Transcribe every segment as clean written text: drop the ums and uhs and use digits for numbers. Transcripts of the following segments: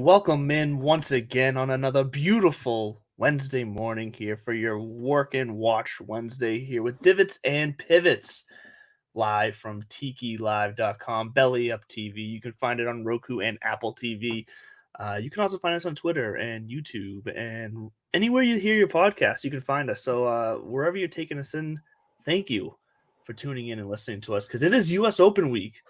welcome in once again on another beautiful Wednesday morning here for your Work and Watch Wednesday here with Divots and Pivots live from tikilive.com, Belly Up TV. You can find it on Roku and Apple TV. You can also find us on Twitter and YouTube and anywhere you hear your podcast, you can find us. So wherever you're taking us in, thank you for tuning in and listening to us because it is U.S. Open week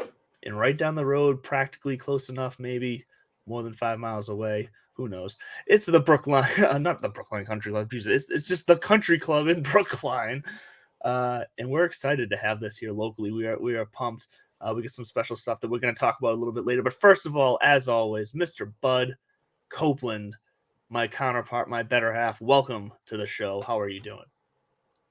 and right down the road, practically close enough, maybe more than 5 miles away. Who knows? It's the Brookline, not the Brookline Country Club. Jesus, it's just the country club in Brookline. And we're excited to have this here locally. We are pumped. We get some special stuff that we're going to talk about a little bit later. But first of all, as always, Mr. Bud Copeland, my counterpart, my better half, welcome to the show. How are you doing?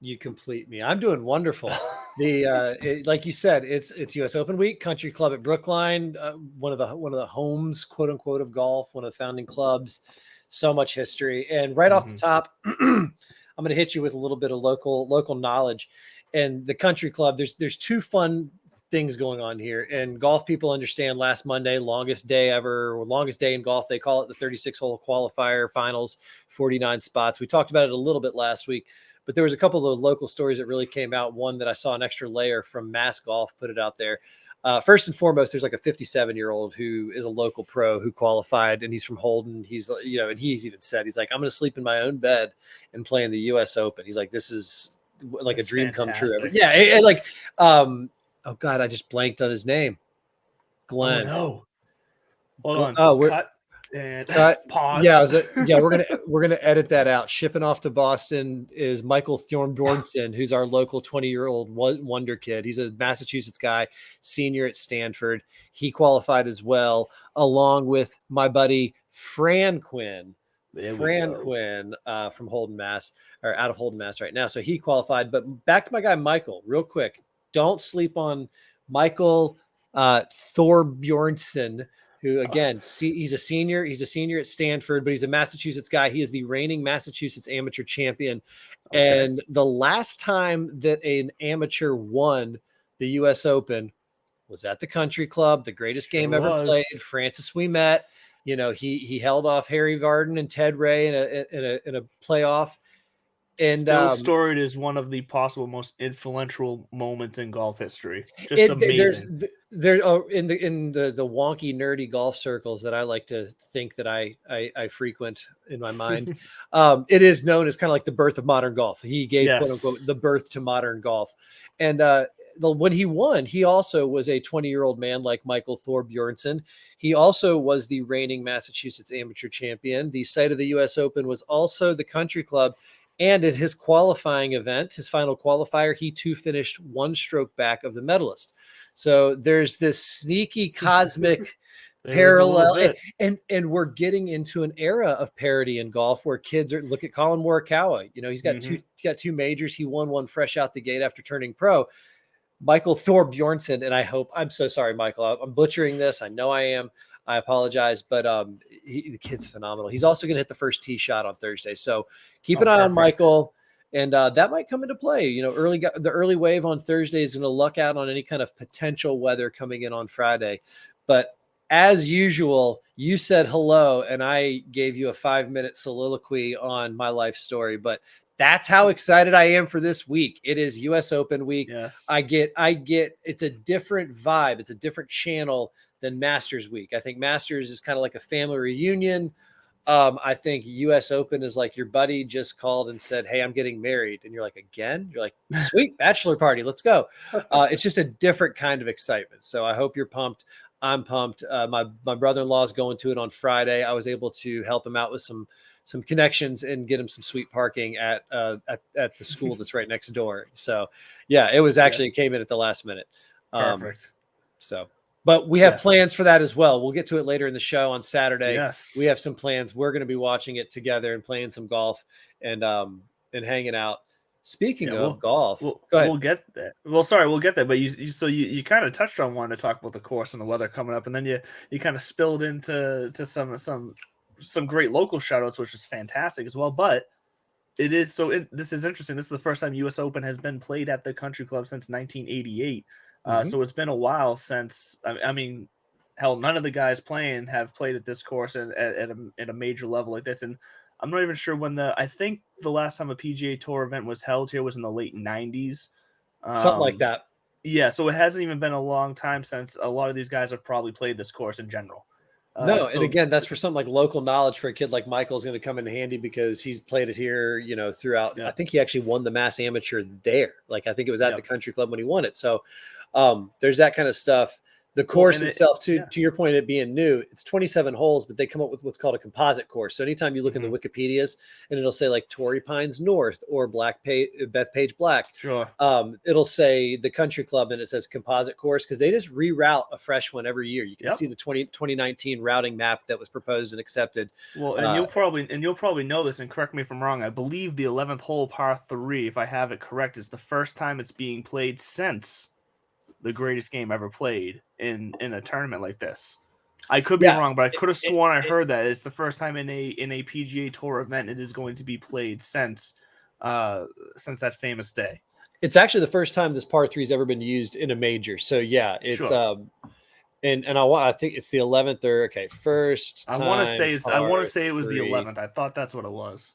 You complete me. I'm doing wonderful. Like you said, it's U.S. Open week. Country Club at Brookline, one of the homes, quote unquote, of golf, one of the founding clubs. So much history. And right off the top, I'm going to hit you with a little bit of local knowledge. And the Country Club, there's two fun things going on here. And golf people understand last Monday, longest day ever, or longest day in golf. They call it the 36-hole qualifier finals, 49 spots. We talked about it a little bit last week. But there was a couple of local stories that really came out. One that I saw an extra layer from Mass Golf put it out there. First and foremost, there's like a 57-year-old who is a local pro who qualified, and he's from Holden. He's, and he's even said, he's like, I'm going to sleep in my own bed and play in the U.S. Open. He's like, this is like That's a dream fantastic. come true. Yeah. Oh God, I just blanked on his name. Glenn. Oh, no. Hold on. Oh, Cut. And pause. Yeah, we're gonna edit that out. Shipping off to Boston is Michael Thornbjornson, who's our local 20-year-old wonder kid. He's a Massachusetts guy, senior at Stanford. He qualified as well, along with my buddy Fran Quinn. Quinn from Holden, Mass, or out of Holden, Mass right now. So he qualified. But back to my guy Michael, real quick. Don't sleep on Michael Thorbjornson, who, again, he's a senior. He's a senior at Stanford, but he's a Massachusetts guy. He is the reigning Massachusetts amateur champion. Okay. And the last time that an amateur won the U.S. Open was at the Country Club, the greatest game ever played. Francis Ouimet. He held off Harry Vardon and Ted Ray in a playoff. And still storied as one of the possible most influential moments in golf history. Just amazing. There in the wonky nerdy golf circles that I like to think that I frequent in my mind, it is known as kind of like the birth of modern golf. He gave quote unquote the birth to modern golf, and when he won, he also was a 20-year-old man like Michael Thorbjornson. He also was the reigning Massachusetts amateur champion. The site of the U.S. Open was also the Country Club. And at his qualifying event, his final qualifier, he too finished one stroke back of the medalist. So there's this sneaky cosmic parallel. And we're getting into an era of parity in golf where kids look at Colin Morikawa. He's got two majors. He won one fresh out the gate after turning pro. Michael Thorbjornson, and I'm so sorry, Michael. I'm butchering this. I know I am. I apologize, but the kid's phenomenal. He's also going to hit the first tee shot on Thursday. So keep an eye on Michael, and that might come into play. The early wave on Thursday is going to luck out on any kind of potential weather coming in on Friday. But as usual, you said hello, and I gave you a 5-minute soliloquy on my life story. But that's how excited I am for this week. It is U.S. Open week. Yes. I get. It's a different vibe. It's a different channel than Masters week. I think Masters is kind of like a family reunion. I think U.S. Open is like your buddy just called and said, "Hey, I'm getting married," and you're like, "Again?" You're like, "Sweet, bachelor party, let's go." It's just a different kind of excitement. So I hope you're pumped. I'm pumped. My brother-in-law is going to it on Friday. I was able to help him out with some connections and get him some sweet parking at the school that's right next door. So yeah, it was actually, it came in at the last minute. Perfect. But we have plans for that as well. We'll get to it later in the show on Saturday. Yes. We have some plans. We're going to be watching it together and playing some golf and hanging out. Speaking of golf, go ahead. We'll get there. We'll get there. But you kind of touched on wanting to talk about the course and the weather coming up, and then you kind of spilled into some great local shout-outs, which is fantastic as well. But this is interesting. This is the first time U.S. Open has been played at the Country Club since 1988. So it's been a while since, hell, none of the guys playing have played at this course at a major level like this. And I'm not even sure when I think the last time a PGA Tour event was held here was in the late 90s. Something like that. Yeah, so it hasn't even been a long time since a lot of these guys have probably played this course in general. No, and again, that's for something like local knowledge for a kid like Michael's going to come in handy because he's played it here, throughout. Yeah. I think he actually won the Mass Amateur there. Like I think it was at the Country Club when he won it. So there's that kind of stuff. The course itself, to your point, it being new, it's 27 holes, but they come up with what's called a composite course. So anytime you look in the Wikipedias and it'll say like Torrey Pines North or Bethpage Black, sure, it'll say the Country Club and it says composite course because they just reroute a fresh one every year. You can see the 2019 routing map that was proposed and accepted. Well, and you'll probably know this, and correct me if I'm wrong. I believe the 11th hole, par 3, if I have it correct, is the first time it's being played since the greatest game ever played in a tournament like this. I could be wrong, but I could have sworn I heard that it's the first time in a PGA Tour event it is going to be played since that famous day. It's actually the first time this par 3 has ever been used in a major. So yeah, it's sure. And I think it's the 11th or first. I want to say it was the 11th. I thought that's what it was.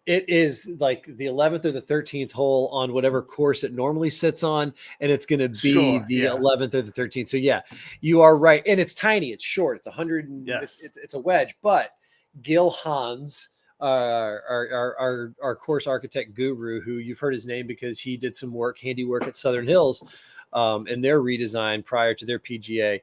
It is like the 11th or the 13th hole on whatever course it normally sits on, and it's going to be the 11th or the 13th. So yeah, you are right, and it's tiny, it's short, it's 100. It's a wedge. But Gil Hans, our course architect guru, who you've heard his name because he did some handiwork at Southern Hills, in their redesign prior to their PGA.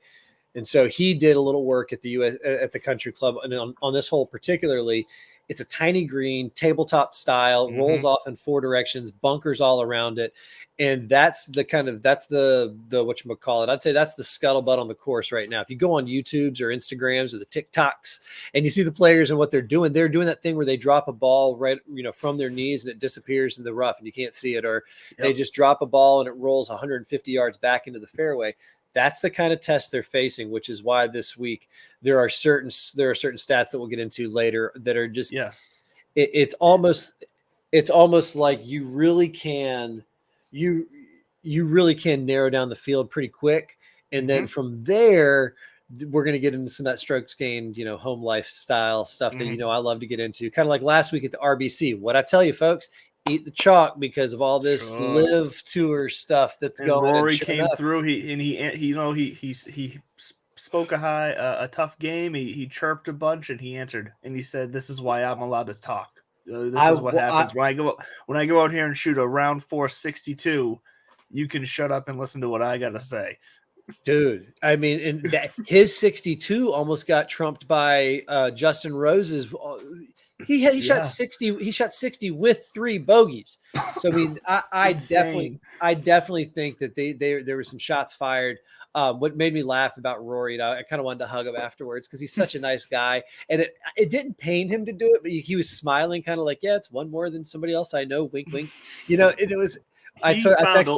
And so he did a little work at the Country Club, and on this hole particularly. It's a tiny green, tabletop style, rolls off in 4 directions, bunkers all around it. And that's the whatchamacallit. I'd say that's the scuttlebutt on the course right now. If you go on YouTubes or Instagrams or the TikToks and you see the players and what they're doing that thing where they drop a ball right, from their knees and it disappears in the rough and you can't see it, or they just drop a ball and it rolls 150 yards back into the fairway. That's the kind of test they're facing, which is why this week there are certain stats that we'll get into later that are just it's almost like you really can narrow down the field pretty quick, and then from there we're going to get into some of that strokes gained, home lifestyle stuff that I love to get into, kind of like last week at the RBC. What I tell you, folks. Eat the chalk because of all this live tour stuff that's going. Rory came through. He spoke a tough game. He chirped a bunch and he answered and he said, "This is why I'm allowed to talk. This is what happens when I go out here and shoot a round 462. You can shut up and listen to what I gotta say." Dude, I mean, and his 62 almost got trumped by Justin Rose's. He shot 60. He shot 60 with 3 bogeys. So I mean, I definitely think that there were some shots fired. What made me laugh about Rory, I kind of wanted to hug him afterwards because he's such a nice guy, and it didn't pain him to do it, but he was smiling, kind of like, yeah, it's one more than somebody else I know. Wink, wink. And it was.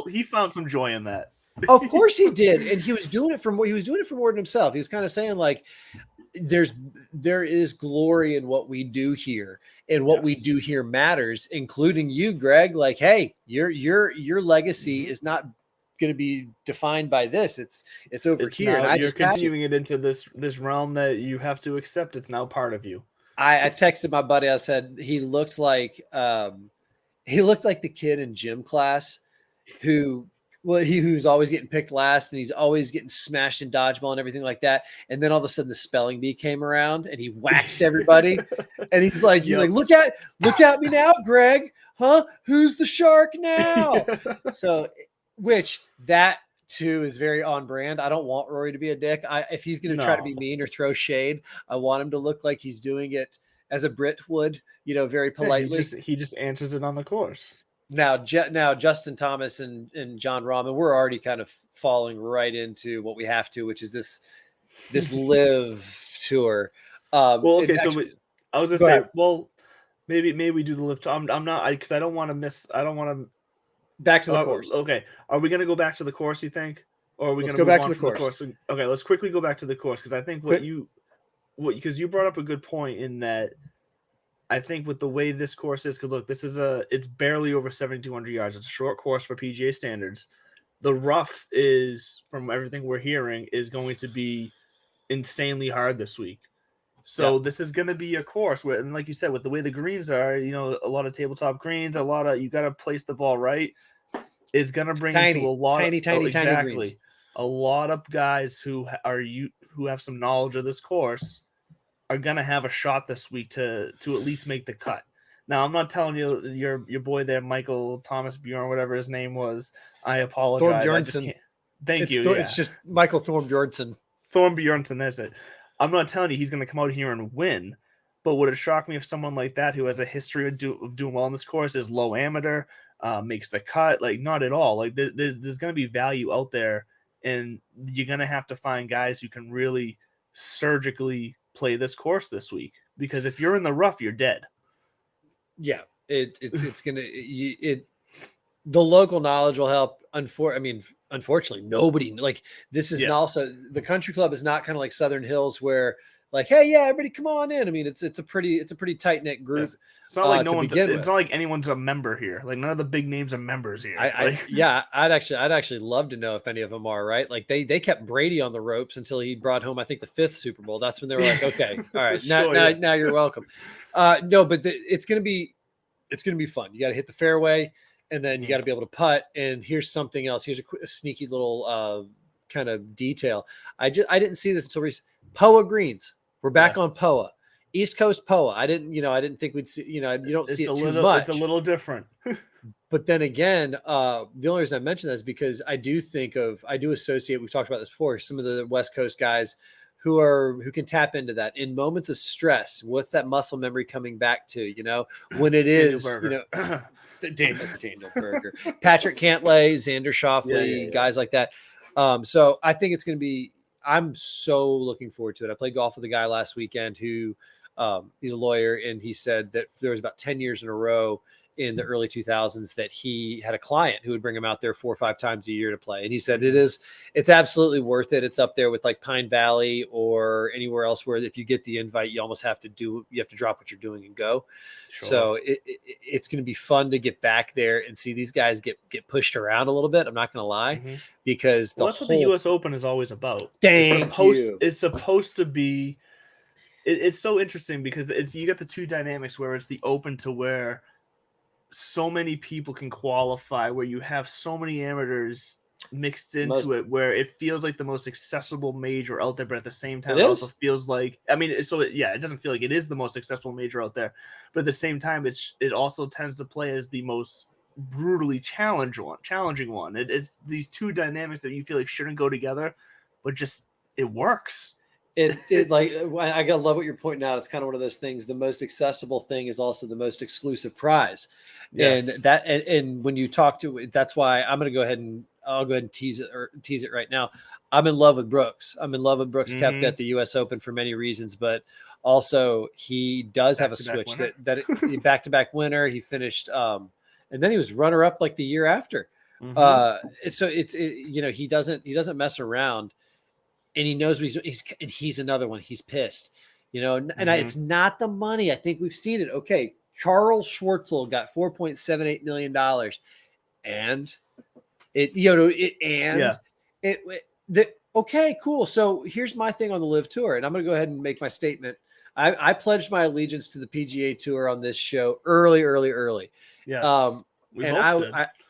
He found some joy in that. Of course he did, and he was doing it for more than himself. He was kind of saying like, there is glory in what we do here, and what we do here matters, including you, Greg. Like, hey, your legacy is not going to be defined by this. It's over here, and you're continuing it into this realm that you have to accept. It's now part of you. I texted my buddy. I said he looked like the kid in gym class who's always getting picked last, and he's always getting smashed in dodgeball and everything like that. And then all of a sudden the spelling bee came around and he waxed everybody. And he's like, look at me now, Greg. Huh? Who's the shark now? So, which that too is very on brand. I don't want Rory to be a dick. If he's going to try to be mean or throw shade, I want him to look like he's doing it as a Brit would, very politely. He just answers it on the course. Now Justin Thomas and John Rahm, and we're already kind of falling right into what we have to, which is this live tour. I was gonna say, well, maybe we do the live tour. I'm not, because I don't want to miss. I don't want to. Back to the course. Okay, are we gonna go back to the course? You think, or are we gonna go back to the course? Okay, let's quickly go back to the course because I think because you brought up a good point in that. I think with the way this course is, because look, it's barely over 7,200 yards. It's a short course for PGA standards. the rough is, from everything we're hearing, is going to be insanely hard this week. So this is going to be a course where, and like you said, with the way the greens are, you know, a lot of tabletop greens, you got to place the ball right. Is going to bring into a lot tiny greens. A lot of guys who have some knowledge of this course are going to have a shot this week to at least make the cut. Now, I'm not telling you your boy there, Michael Thomas Bjorn, whatever his name was. I apologize. I just can't. Thank you. It's just Michael Thornbjornsson. Thornbjornsson, that's it. I'm not telling you he's going to come out here and win, but would it shock me if someone like that, who has a history of doing well in this course, is low amateur, makes the cut? Like, not at all. Like, there's going to be value out there, and you're going to have to find guys who can really surgically play this course this week, because if you're in the rough, you're dead. Yeah, it's gonna the local knowledge will help. Unfortunately, nobody, like, this is also, the country club is not kind of like Southern Hills where, like, hey, yeah, everybody come on in. I mean, it's a pretty tight knit group. Yes. It's not like it's not like anyone's a member here. Like, none of the big names are members here. I'd actually love to know if any of them are, right. Like, they kept Brady on the ropes until he brought home, I think, the 5th Super Bowl. That's when they were like, okay, all right, sure, now you're welcome. No, but it's gonna be fun. You got to hit the fairway, and then you got to be able to putt. And here's something else. Here's a sneaky little kind of detail. I didn't see this until recently. POA greens. We're back on POA. East Coast POA. I didn't think we'd see, you don't see it too much. It's a little different. But then again, the only reason I mention that is because I do associate, we've talked about this before, some of the West Coast guys who can tap into that in moments of stress. What's that muscle memory coming back to, when it is, Daniel Berger, Patrick Cantlay, Xander Schauffele, guys like that. So I think it's going to be, I'm so looking forward to it. I played golf with a guy last weekend who he's a lawyer, and he said that there was about 10 years in a row in the early 2000s that he had a client who would bring him out there 4 or 5 times a year to play. And he said it's absolutely worth it. It's up there with like Pine Valley or anywhere else where if you get the invite, you almost have to drop what you're doing and go. Sure. So it's going to be fun to get back there and see these guys get pushed around a little bit. I'm not going to lie, because that's what the U.S. Open is always about. It's supposed to be. It's so interesting because you get the two dynamics where it's the Open to where so many people can qualify, where you have so many amateurs mixed into it, where it feels like the most accessible major out there, but at the same time, it also feels like, it doesn't feel like it is the most accessible major out there, but at the same time, it also tends to play as the most brutally challenging one. It's these two dynamics that you feel like shouldn't go together, but just it works. It like, I gotta love what you're pointing out. It's kind of one of those things. The most accessible thing is also the most exclusive prize. Yes. And when you talk to, that's why I'll go ahead and tease it right now. I'm in love with Brooks. Koepka at the U.S. Open for many reasons, but also he does have a switch that back-to-back winner. He finished, and then he was runner-up like the year after. He doesn't mess around. And he knows he's another one. He's pissed, and it's not the money. I think we've seen it. Okay. Charles Schwartzel got $4.78 million, and okay, cool. So here's my thing on the Live Tour, and I'm going to go ahead and make my statement. I pledged my allegiance to the PGA Tour on this show early. Yes. And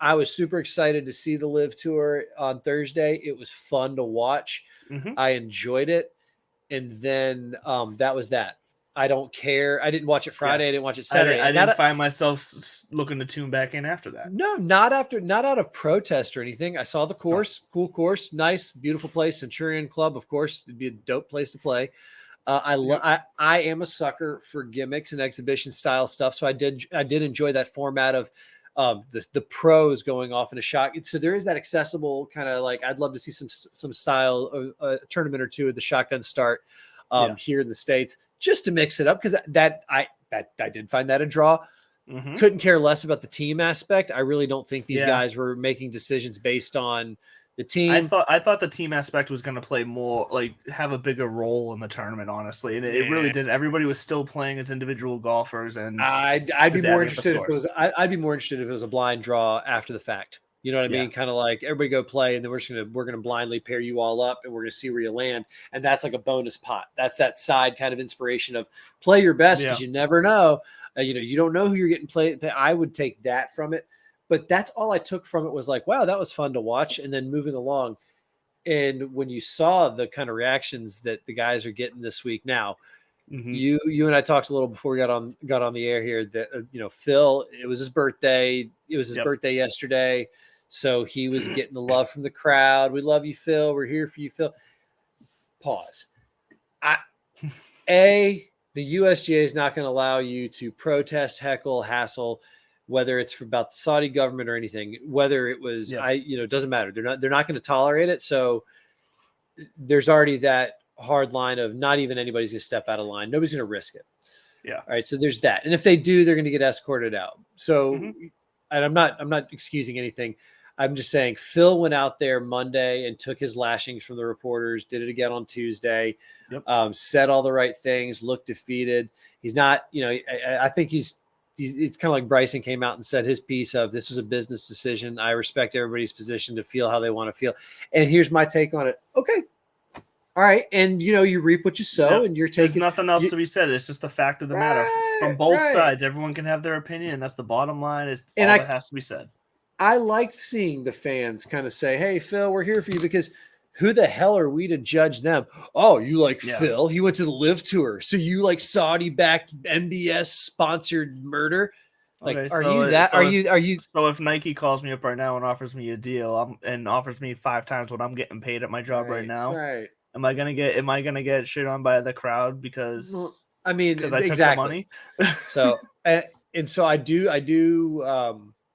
I was super excited to see the Live Tour on Thursday. It was fun to watch. I enjoyed it. And then that was that. I don't care. I didn't watch it Friday. I didn't watch it Saturday. I didn't find myself looking to tune back in after that. No, not out of protest or anything. I saw the course, cool course, nice, beautiful place. Centurion Club, of course, it'd be a dope place to play. I am a sucker for gimmicks and exhibition style stuff. So I did enjoy that format of the pros going off in a shot. So there is that accessible kind of, like, I'd love to see some style of a tournament or two of the shotgun start here in the States, just to mix it up. Cause I did find that a draw. Couldn't care less about the team aspect. I really don't think these guys were making decisions based on the team. I thought the team aspect was going to play more, like, have a bigger role in the tournament, honestly, and it really didn't. Everybody was still playing as individual golfers, and I'd be more interested if it was a blind draw after the fact. You know what I mean? Kind of like everybody go play, and then we're gonna blindly pair you all up, and we're gonna see where you land, and that's like a bonus pot. That's that side kind of inspiration of play your best because you never know. You don't know who you're getting played. I would take that from it, but that's all I took from it was like, wow, that was fun to watch, and then moving along. And when you saw the kind of reactions that the guys are getting this week now. You and I talked a little before we got on the air here that Phil, it was his birthday. It was his birthday yesterday. So he was getting the love from the crowd. We love you, Phil. We're here for you, Phil. Pause. The USGA is not going to allow you to protest, heckle, hassle, whether it's about the Saudi government or anything, whether it was, it doesn't matter. They're not going to tolerate it. So there's already that hard line of not even anybody's going to step out of line. Nobody's going to risk it. Yeah. All right. So there's that. And if they do, they're going to get escorted out. So, and I'm not excusing anything. I'm just saying Phil went out there Monday and took his lashings from the reporters, did it again on Tuesday, said all the right things, looked defeated. He's not, I think it's kind of like Bryson came out and said his piece of this was a business decision. I respect everybody's position to feel how they want to feel. And here's my take on it. Okay. All right. And, you reap what you sow and you're taking. There's nothing else to be said. It's just the fact of the matter. From both sides, everyone can have their opinion. And that's the bottom line. Is all that has to be said. I liked seeing the fans kind of say, hey, Phil, we're here for you because who the hell are we to judge them? Oh, you like Phil? He went to the Live Tour. So you like Saudi-backed MBS-sponsored murder? Like, okay, are you that? So are you? So if Nike calls me up right now and offers me a deal and offers me 5 times what I'm getting paid at my job right now, am I gonna get shit on by the crowd because I took the money? So and so I do.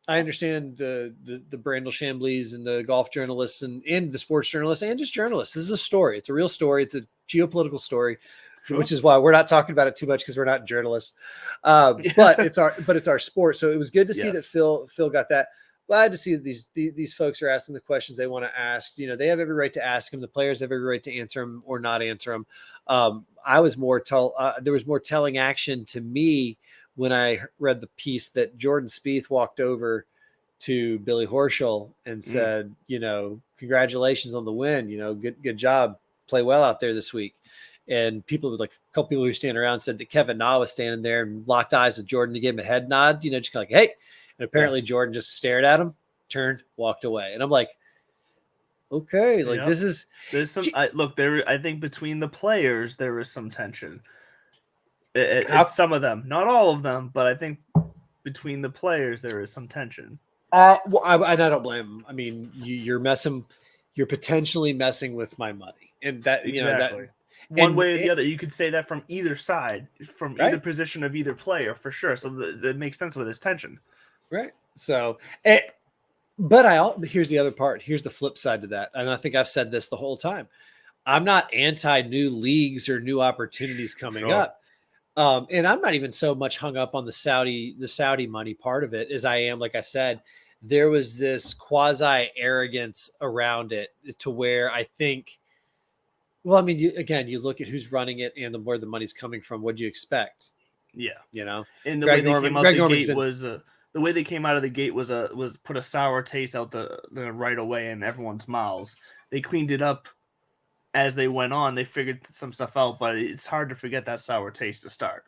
I understand the Brandel Chamblees and the golf journalists and the sports journalists and just journalists. This is a story. It's a real story. It's a geopolitical story, which is why we're not talking about it too much because we're not journalists. But it's our sport. So it was good to see that Phil got that. Glad to see that these folks are asking the questions they want to ask. They have every right to ask them. The players have every right to answer them or not answer them. There was more telling action to me when I read the piece that Jordan Spieth walked over to Billy Horschel and said, congratulations on the win. Good job. Play well out there this week. And a couple people who were standing around said that Kevin Na was standing there and locked eyes with Jordan to give him a head nod, just kind of like, hey. And apparently Jordan just stared at him, turned, walked away. And I'm like, okay, there's some I think between the players there is some tension. It's some of them, not all of them, but I think between the players there is some tension. I don't blame them. I mean, you're potentially messing with my money, and that exactly. One way or the other, you could say that from either side, from either position of either player, for sure. So that makes sense with this tension, right? So, but here's the other part. Here's the flip side to that, and I think I've said this the whole time. I'm not anti new leagues or new opportunities coming up. And I'm not even so much hung up on the Saudi money part of it as I am, like I said, there was this quasi arrogance around it to where I think, well, I mean, you look at who's running it and where the money's coming from. What do you expect? Yeah. And the way they came out of the gate was the way they came out of the gate was put a sour taste out the right away in everyone's mouths. They cleaned it up. As they went on, they figured some stuff out, but it's hard to forget that sour taste to start.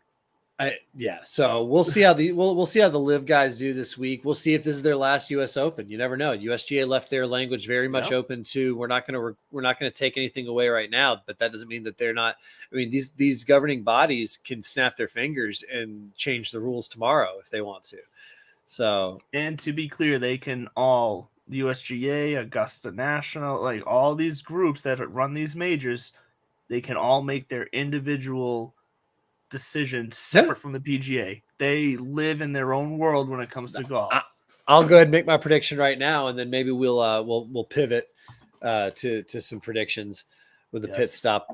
So we'll see how we'll see how the Live guys do this week. We'll see if this is their last U.S. Open. You never know. USGA left their language very much open to we're not going to take anything away right now, but that doesn't mean that they're not. I mean, these governing bodies can snap their fingers and change the rules tomorrow if they want to. So, and to be clear, they can all. The USGA, Augusta National, like all these groups that run these majors, they can all make their individual decisions separate from the PGA. They live in their own world when it comes to golf. I'll go ahead and make my prediction right now, and then maybe we'll pivot to some predictions with the pit stop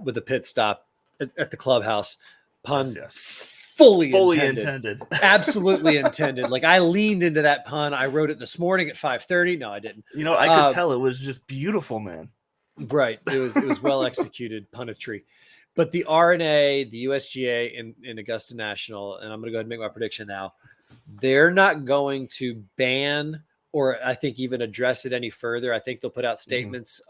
at the clubhouse. Pun. Yes. Fully intended. Absolutely intended. Like I leaned into that pun. I wrote it this morning at 5:30. No, I didn't. I could tell it was just beautiful, man. Right. It was well executed punetry. But the RNA, the USGA, and Augusta National, and I'm going to go ahead and make my prediction now. They're not going to ban or I think even address it any further. I think they'll put out statements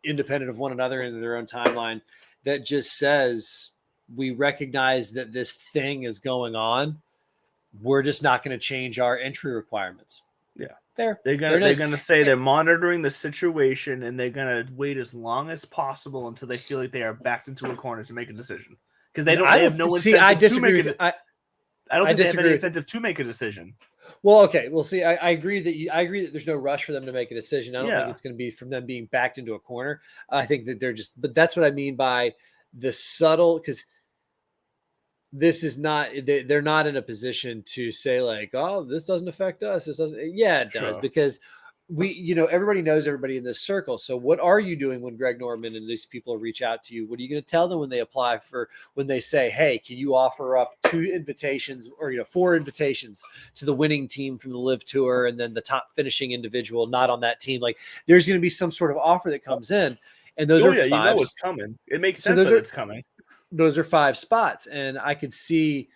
independent of one another into their own timeline that just says, we recognize that this thing is going on. We're just not going to change our entry requirements. Yeah. They're gonna say they're monitoring the situation, and they're gonna wait as long as possible until they feel like they are backed into a corner to make a decision, because they have no incentive. I disagree. I don't think they have any incentive to make a decision. Well, okay, we'll see. I agree that there's no rush for them to make a decision. I don't think it's going to be from them being backed into a corner. I think that but that's what I mean by the subtle, because this is not, they're not in a position to say like, oh, this doesn't affect us. This doesn't. Yeah, it does, because everybody knows everybody in this circle. So what are you doing when Greg Norman and these people reach out to you? What are you going to tell them when they apply when they say, hey, can you offer up 2 invitations or 4 invitations to the winning team from the Live Tour, and then the top finishing individual not on that team? Like, there's going to be some sort of offer that comes in, and those are 5. You know it's coming. It makes sense that it's coming. Those are 5 spots, and I could see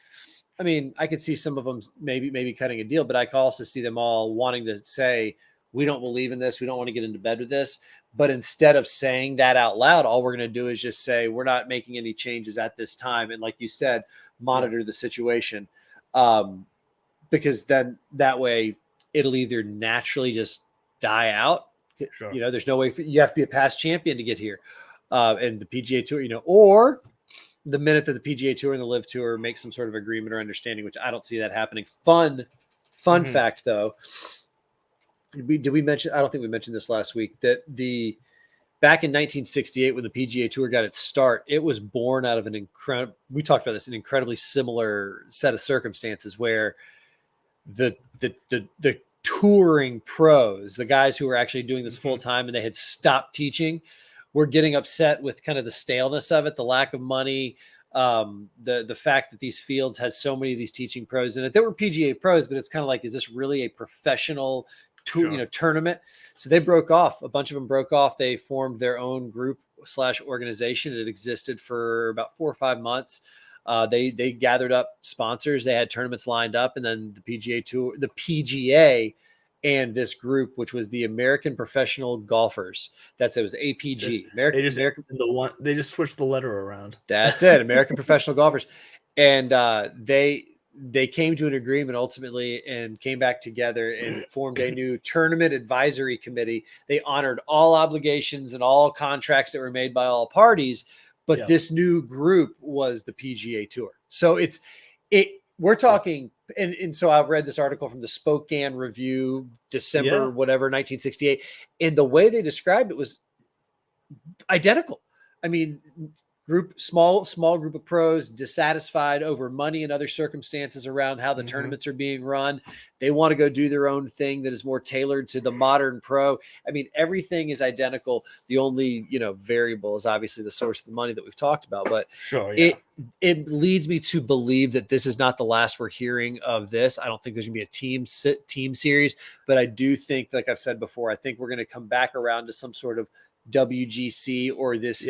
some of them maybe cutting a deal, but I could also see them all wanting to say, we don't believe in this. We don't want to get into bed with this. But instead of saying that out loud, all we're going to do is just say, we're not making any changes at this time. And like you said, monitor the situation. Because then that way it'll either naturally just die out. Sure. There's no way you have to be a past champion to get here. And the PGA Tour, or the minute that the PGA Tour and the Live Tour make some sort of agreement or understanding, which I don't see that happening. Fun fact, though. Did we mention? I don't think we mentioned this last week, that back in 1968, when the PGA Tour got its start, it was born out of an incredibly similar set of circumstances, where the touring pros, the guys who were actually doing this full time and they had stopped teaching, were getting upset with kind of the staleness of it, the lack of money, the fact that these fields had so many of these teaching pros in it. They were PGA pros, but it's kind of like, is this really a professional tournament? So they broke off. A bunch of them broke off. They formed their own group / organization. It existed for about 4 or 5 months. They gathered up sponsors. They had tournaments lined up, and then the PGA Tour, the PGA, and this group, which was the American Professional Golfers. It was APG. They just switched the letter around. That's it. American Professional Golfers. And they came to an agreement ultimately and came back together and formed a new tournament advisory committee. They honored all obligations and all contracts that were made by all parties. But this new group was the PGA Tour. So we're talking, and so I've read this article from the Spokane Review, December, 1968. And the way they described it was identical. I mean, small group of pros dissatisfied over money and other circumstances around how the tournaments are being run. They want to go do their own thing that is more tailored to the modern pro. I mean, everything is identical. The only, variable is obviously the source of the money that we've talked about, but it leads me to believe that this is not the last we're hearing of this. I don't think there's gonna be a team series, but I do think, like I've said before, I think we're going to come back around to some sort of WGC or this.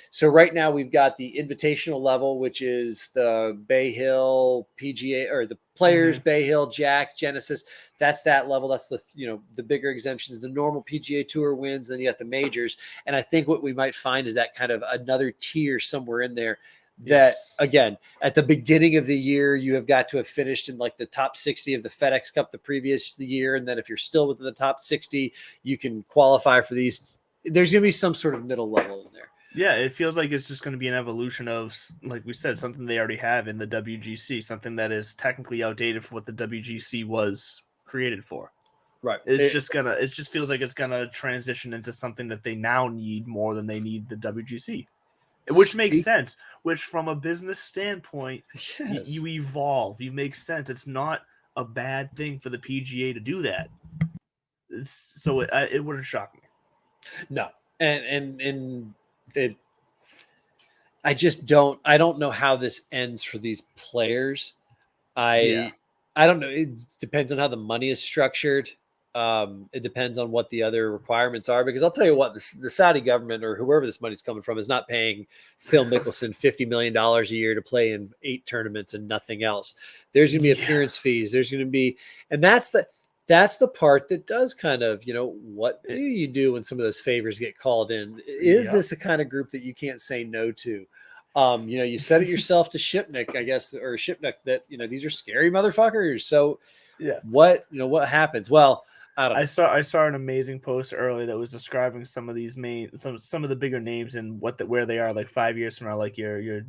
So right now we've got the invitational level, which is the Bay Hill PGA, or the Players, Bay Hill, Jack, Genesis. That's that level. That's the bigger exemptions. The normal PGA Tour wins, then you got the majors. And I think what we might find is that kind of another tier somewhere in there. That again, at the beginning of the year, you have got to have finished in like the top 60 of the FedEx Cup the previous year. And then if you're still within the top 60, you can qualify for these. There's going to be some sort of middle level in there. Yeah, it feels like it's just going to be an evolution of, like we said, something they already have in the WGC, something that is technically outdated for what the WGC was created for. Right. It just feels like it's going to transition into something that they now need more than they need the WGC, which makes sense. Which, from a business standpoint, you evolve. You make sense. It's not a bad thing for the PGA to do that. It wouldn't shock me. No, and I just don't know how this ends for these players. I don't know. It depends on how the money is structured. It depends on what the other requirements are, because I'll tell you what, the Saudi government or whoever this money's coming from is not paying Phil Mickelson $50 million a year to play in 8 tournaments and nothing else. There's going to be appearance fees. There's going to be, and that's that's the part that does kind of, what do you do when some of those favors get called in? Is this a kind of group that you can't say no to? You said it yourself to Shipnick, I guess, or Shipnick, that, these are scary motherfuckers. So what happens? Well, I don't know. I saw an amazing post earlier that was describing some of these some of the bigger names and where they are like 5 years from now, like your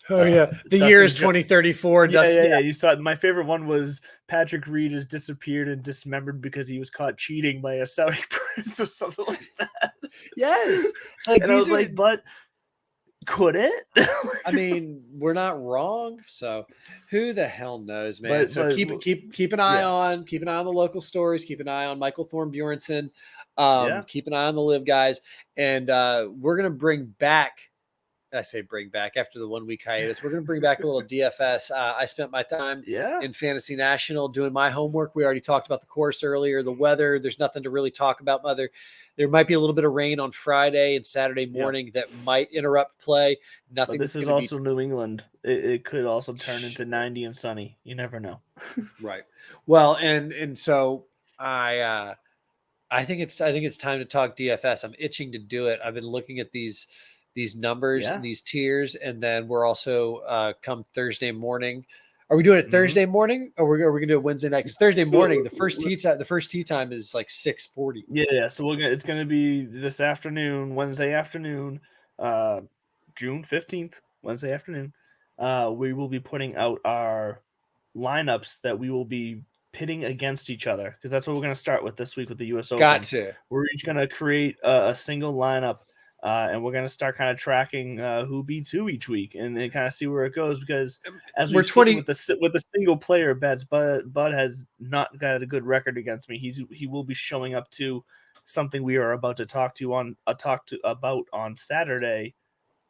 the year is 2034. Yeah. You saw my favorite one was Patrick Reed has disappeared and dismembered because he was caught cheating by a Saudi prince or something like that. Yes, and I was like, but could it? I mean, we're not wrong. So who the hell knows, man? So keep an eye on the local stories. Keep an eye on Michael Thorne Bjornsson. Keep an eye on the Live guys, and we're gonna bring back. I say bring back after the 1 week hiatus. We're going to bring back a little DFS. I spent my time in Fantasy National doing my homework. We already talked about the course earlier, the weather. There's nothing to really talk about. There might be a little bit of rain on Friday and Saturday morning that might interrupt play. Nothing. But this is also New England. It could also turn into 90 and sunny. You never know. Right. Well, and so I think it's time to talk DFS. I'm itching to do it. I've been looking at these numbers and these tiers, and then we're also come Thursday morning. Are we doing it Thursday morning, or we're gonna do it Wednesday night? Because Thursday morning, the first tee time is like 6:40. Yeah, so it's gonna be this afternoon, Wednesday afternoon, June 15th, Wednesday afternoon. We will be putting out our lineups that we will be pitting against each other, because that's what we're gonna start with this week with the U.S. Open. We're each gonna create a single lineup. And we're going to start kind of tracking who beats who each week, and kind of see where it goes. Because as we're 20 with the single player bets, Bud has not got a good record against me. He will be showing up to something we are about to talk about on Saturday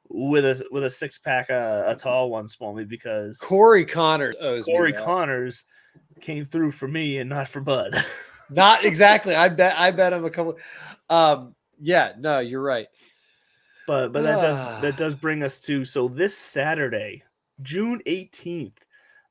with a 6-pack of tall ones for me, because Corey Connors came through for me and not for Bud. Not exactly. I bet him a couple. Yeah, no, you're right. But that does bring us to, so this Saturday, June 18th,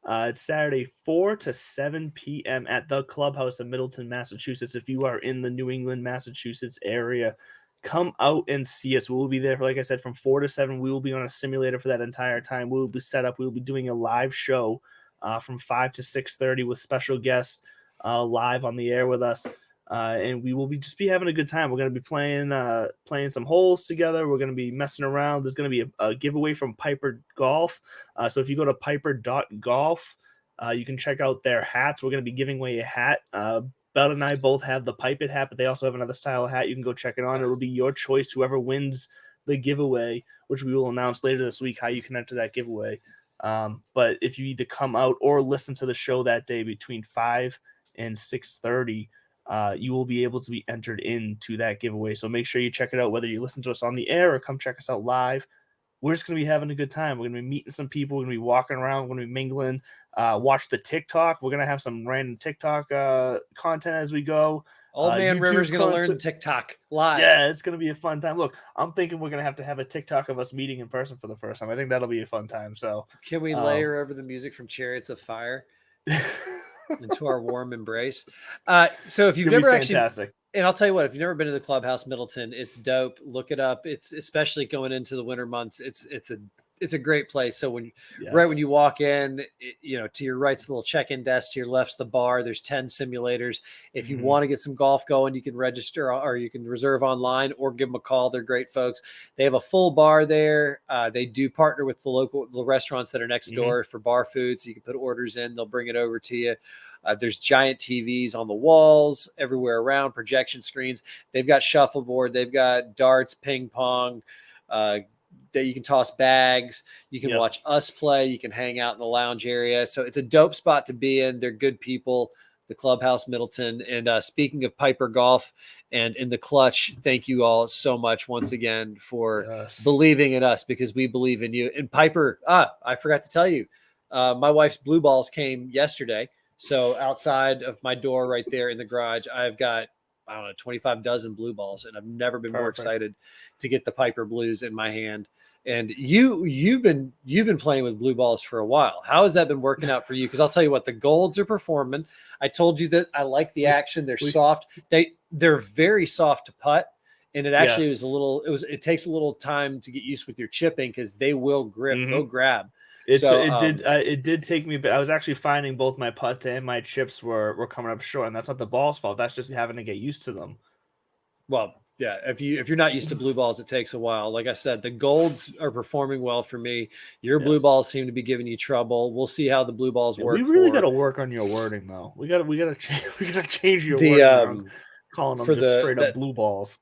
it's Saturday 4 to 7 p.m. at the Clubhouse in Middletown, Massachusetts. If you are in the New England, Massachusetts area, come out and see us. We will be there, like I said, from 4 to 7. We will be on a simulator for that entire time. We will be set up. We will be doing a live show from 5 to 6:30 with special guests live on the air with us. And we will just be having a good time. We're going to be playing some holes together. We're going to be messing around. There's going to be a giveaway from Piper Golf. So if you go to piper.golf, you can check out their hats. We're going to be giving away a hat. Bell and I both have the Pipe It hat, but they also have another style of hat. You can go check it on. It will be your choice, whoever wins the giveaway, which we will announce later this week how you can enter that giveaway. But if you either come out or listen to the show that day between 5 and 6:30, you will be able to be entered into that giveaway. So make sure you check it out, whether you listen to us on the air or come check us out live. We're just going to be having a good time. We're going to be meeting some people. We're going to be walking around. We're going to be mingling. Watch the TikTok. We're going to have some random TikTok content as we go. Old man River's going to learn TikTok live. Yeah, it's going to be a fun time. Look, I'm thinking we're going to have a TikTok of us meeting in person for the first time. I think that'll be a fun time. So can we layer over the music from Chariots of Fire into our warm embrace? So if you've never actually, and I'll tell you what, if you've never been to the Clubhouse Middleton, it's dope. Look it up. It's especially going into the winter months. It's a great place. So right when you walk in, to your right's the little check-in desk, to your left's the bar. There's 10 simulators. If you want to get some golf going, you can register or you can reserve online or give them a call. They're great folks. They have a full bar there. They do partner with the restaurants that are next door for bar food. So you can put orders in, they'll bring it over to you. There's giant TVs on the walls everywhere around, projection screens. They've got shuffleboard. They've got darts, ping pong, that you can toss bags. You can watch us play. You can hang out in the lounge area. So it's a dope spot to be in. They're good people, the Clubhouse Middleton. And speaking of Piper Golf and in the clutch, thank you all so much once again for believing in us, because we believe in you. And Piper, I forgot to tell you, my wife's blue balls came yesterday. So outside of my door right there in the garage, I've got, 25 dozen blue balls, and I've never been more excited to get the Piper Blues in my hand. And you've been playing with blue balls for a while. How has that been working out for you? Because I'll tell you what, the golds are performing. I told you that I like the action. They're soft. They're very soft to putt. And it actually it takes a little time to get used with your chipping because they will grip. They'll grab. It did take me, but I was actually finding both my putts and my chips were coming up short, and that's not the ball's fault. That's just having to get used to them. Well, yeah, if you're not used to blue balls, it takes a while. Like I said, the golds are performing well for me. Your blue balls seem to be giving you trouble. We'll see how the blue balls work. We really got to work on your wording, though. We got to change your wording around, calling them just straight up blue balls.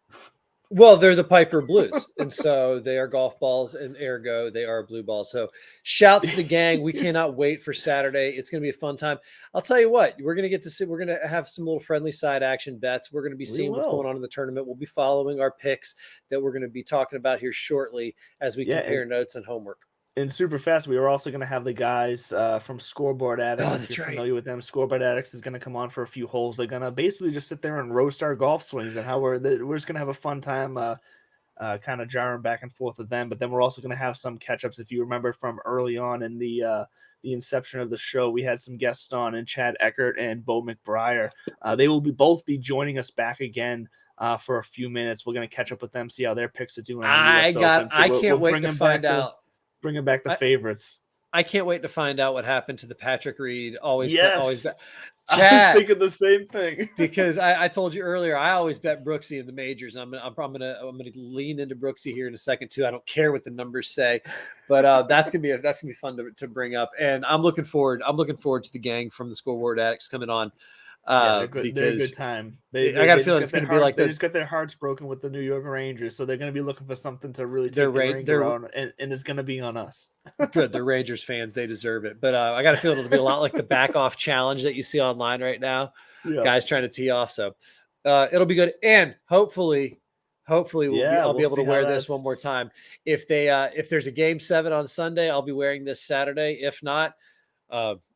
Well, they're the Piper Blues, and so they are golf balls, and ergo they are blue balls. So shouts to the gang. We cannot wait for Saturday. It's going to be a fun time. I'll tell you what, we're going to get to see. We're going to have some little friendly side action bets. We're going to be seeing what's going on in the tournament. We'll be following our picks that we're going to be talking about here shortly as we compare notes and homework. And super fast, we were also going to have the guys from Scoreboard Addicts. If you're familiar with them, Scoreboard Addicts is going to come on for a few holes. They're going to basically just sit there and roast our golf swings and how we're just going to have a fun time kind of jarring back and forth with them. But then we're also going to have some catch-ups. If you remember from early on in the inception of the show, we had some guests on, and Chad Eckert and Bo McBriar. They will both be joining us back again for a few minutes. We're going to catch up with them, see how their picks are doing. I can't wait to find out. Bringing back the favorites. I can't wait to find out what happened to the Patrick Reed. Always Chad, I was thinking the same thing because I told you earlier I always bet Brooksy in the majors. I'm gonna lean into Brooksy here in a second too. I don't care what the numbers say, but that's gonna be fun to bring up. And I'm looking forward to the gang from the Scoreboard Addicts coming on. They're a good time. I got a feeling it's going to be like they just got their hearts broken with the New York Rangers, so they're going to be looking for something to really take the reins around, and it's going to be on us. Good, they're Rangers fans; they deserve it. But I got a feeling it'll be a lot like the back off challenge that you see online right now. Guys trying to tee off, so it'll be good. And hopefully I'll be able to wear this one more time. If there's a game 7 on Sunday, I'll be wearing this Saturday. If not,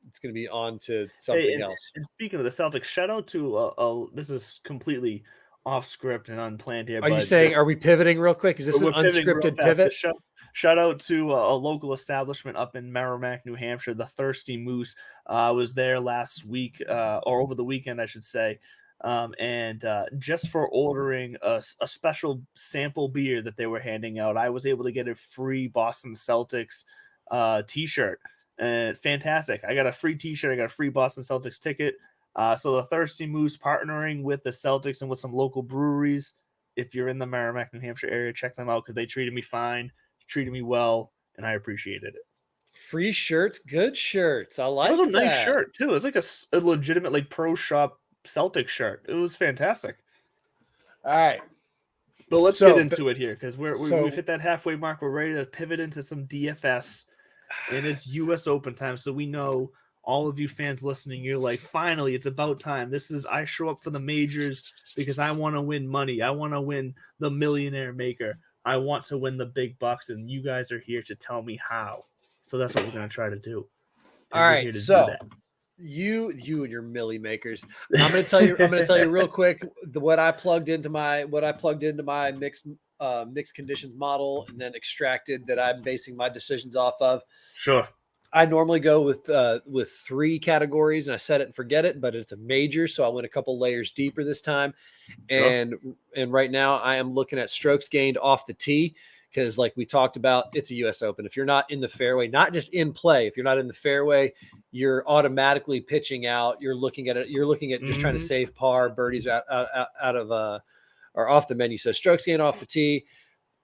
it's going to be on to something else. And speaking of the Celtics, shout out to this is completely off script and unplanned here. Are we pivoting real quick? Is this an unscripted pivot? Shout out to a local establishment up in Merrimack, New Hampshire, the Thirsty Moose. I was there last week or over the weekend, I should say. And just for ordering a special sample beer that they were handing out, I was able to get a free Boston Celtics t-shirt. And fantastic. I got a free t-shirt. I got a free Boston Celtics ticket. So the Thirsty Moose partnering with the Celtics and with some local breweries. If you're in the Merrimack, New Hampshire area, check them out because they treated me fine, treated me well, and I appreciated it. Free shirts, good shirts. I like it. It was a nice shirt, too. It was like a legitimate like pro shop Celtic shirt. It was fantastic. All right. But let's get into it here because we've hit that halfway mark. We're ready to pivot into some DFS. And it's U.S. Open time, so we know all of you fans listening, you're like, finally, it's about time. I show up for the majors because I want to win money. I want to win the Millionaire Maker. I want to win the big bucks, and you guys are here to tell me how. So that's what we're going to try to do. And all right, so you and your Millie makers. I'm going to tell you real quick what I plugged into my mixed conditions model and then extracted that I'm basing my decisions off of. Sure. I normally go with 3 categories and I set it and forget it, but it's a major, so I went a couple layers deeper this time. Sure. And right now I am looking at strokes gained off the tee because, like we talked about, it's a U.S. Open. If you're not in the fairway, not just in play, if you're not in the fairway, you're automatically pitching out. You're looking at it. You're looking at just trying to save par, birdies out of or off the menu. So strokes gained off the tee,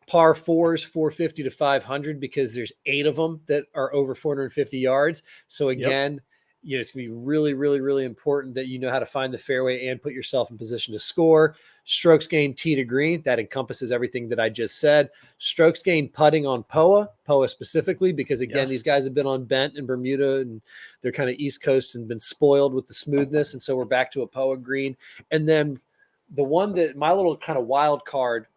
par 4s, 450 to 500, because there's 8 of them that are over 450 yards. So again, it's going to be really, really, really important that you know how to find the fairway and put yourself in position to score. Strokes gained tee to green, that encompasses everything that I just said. Strokes gained putting on POA specifically, because again, these guys have been on Bent and Bermuda and they're kind of East Coast and been spoiled with the smoothness. And so we're back to a POA green. And then the one that my little kind of wild card,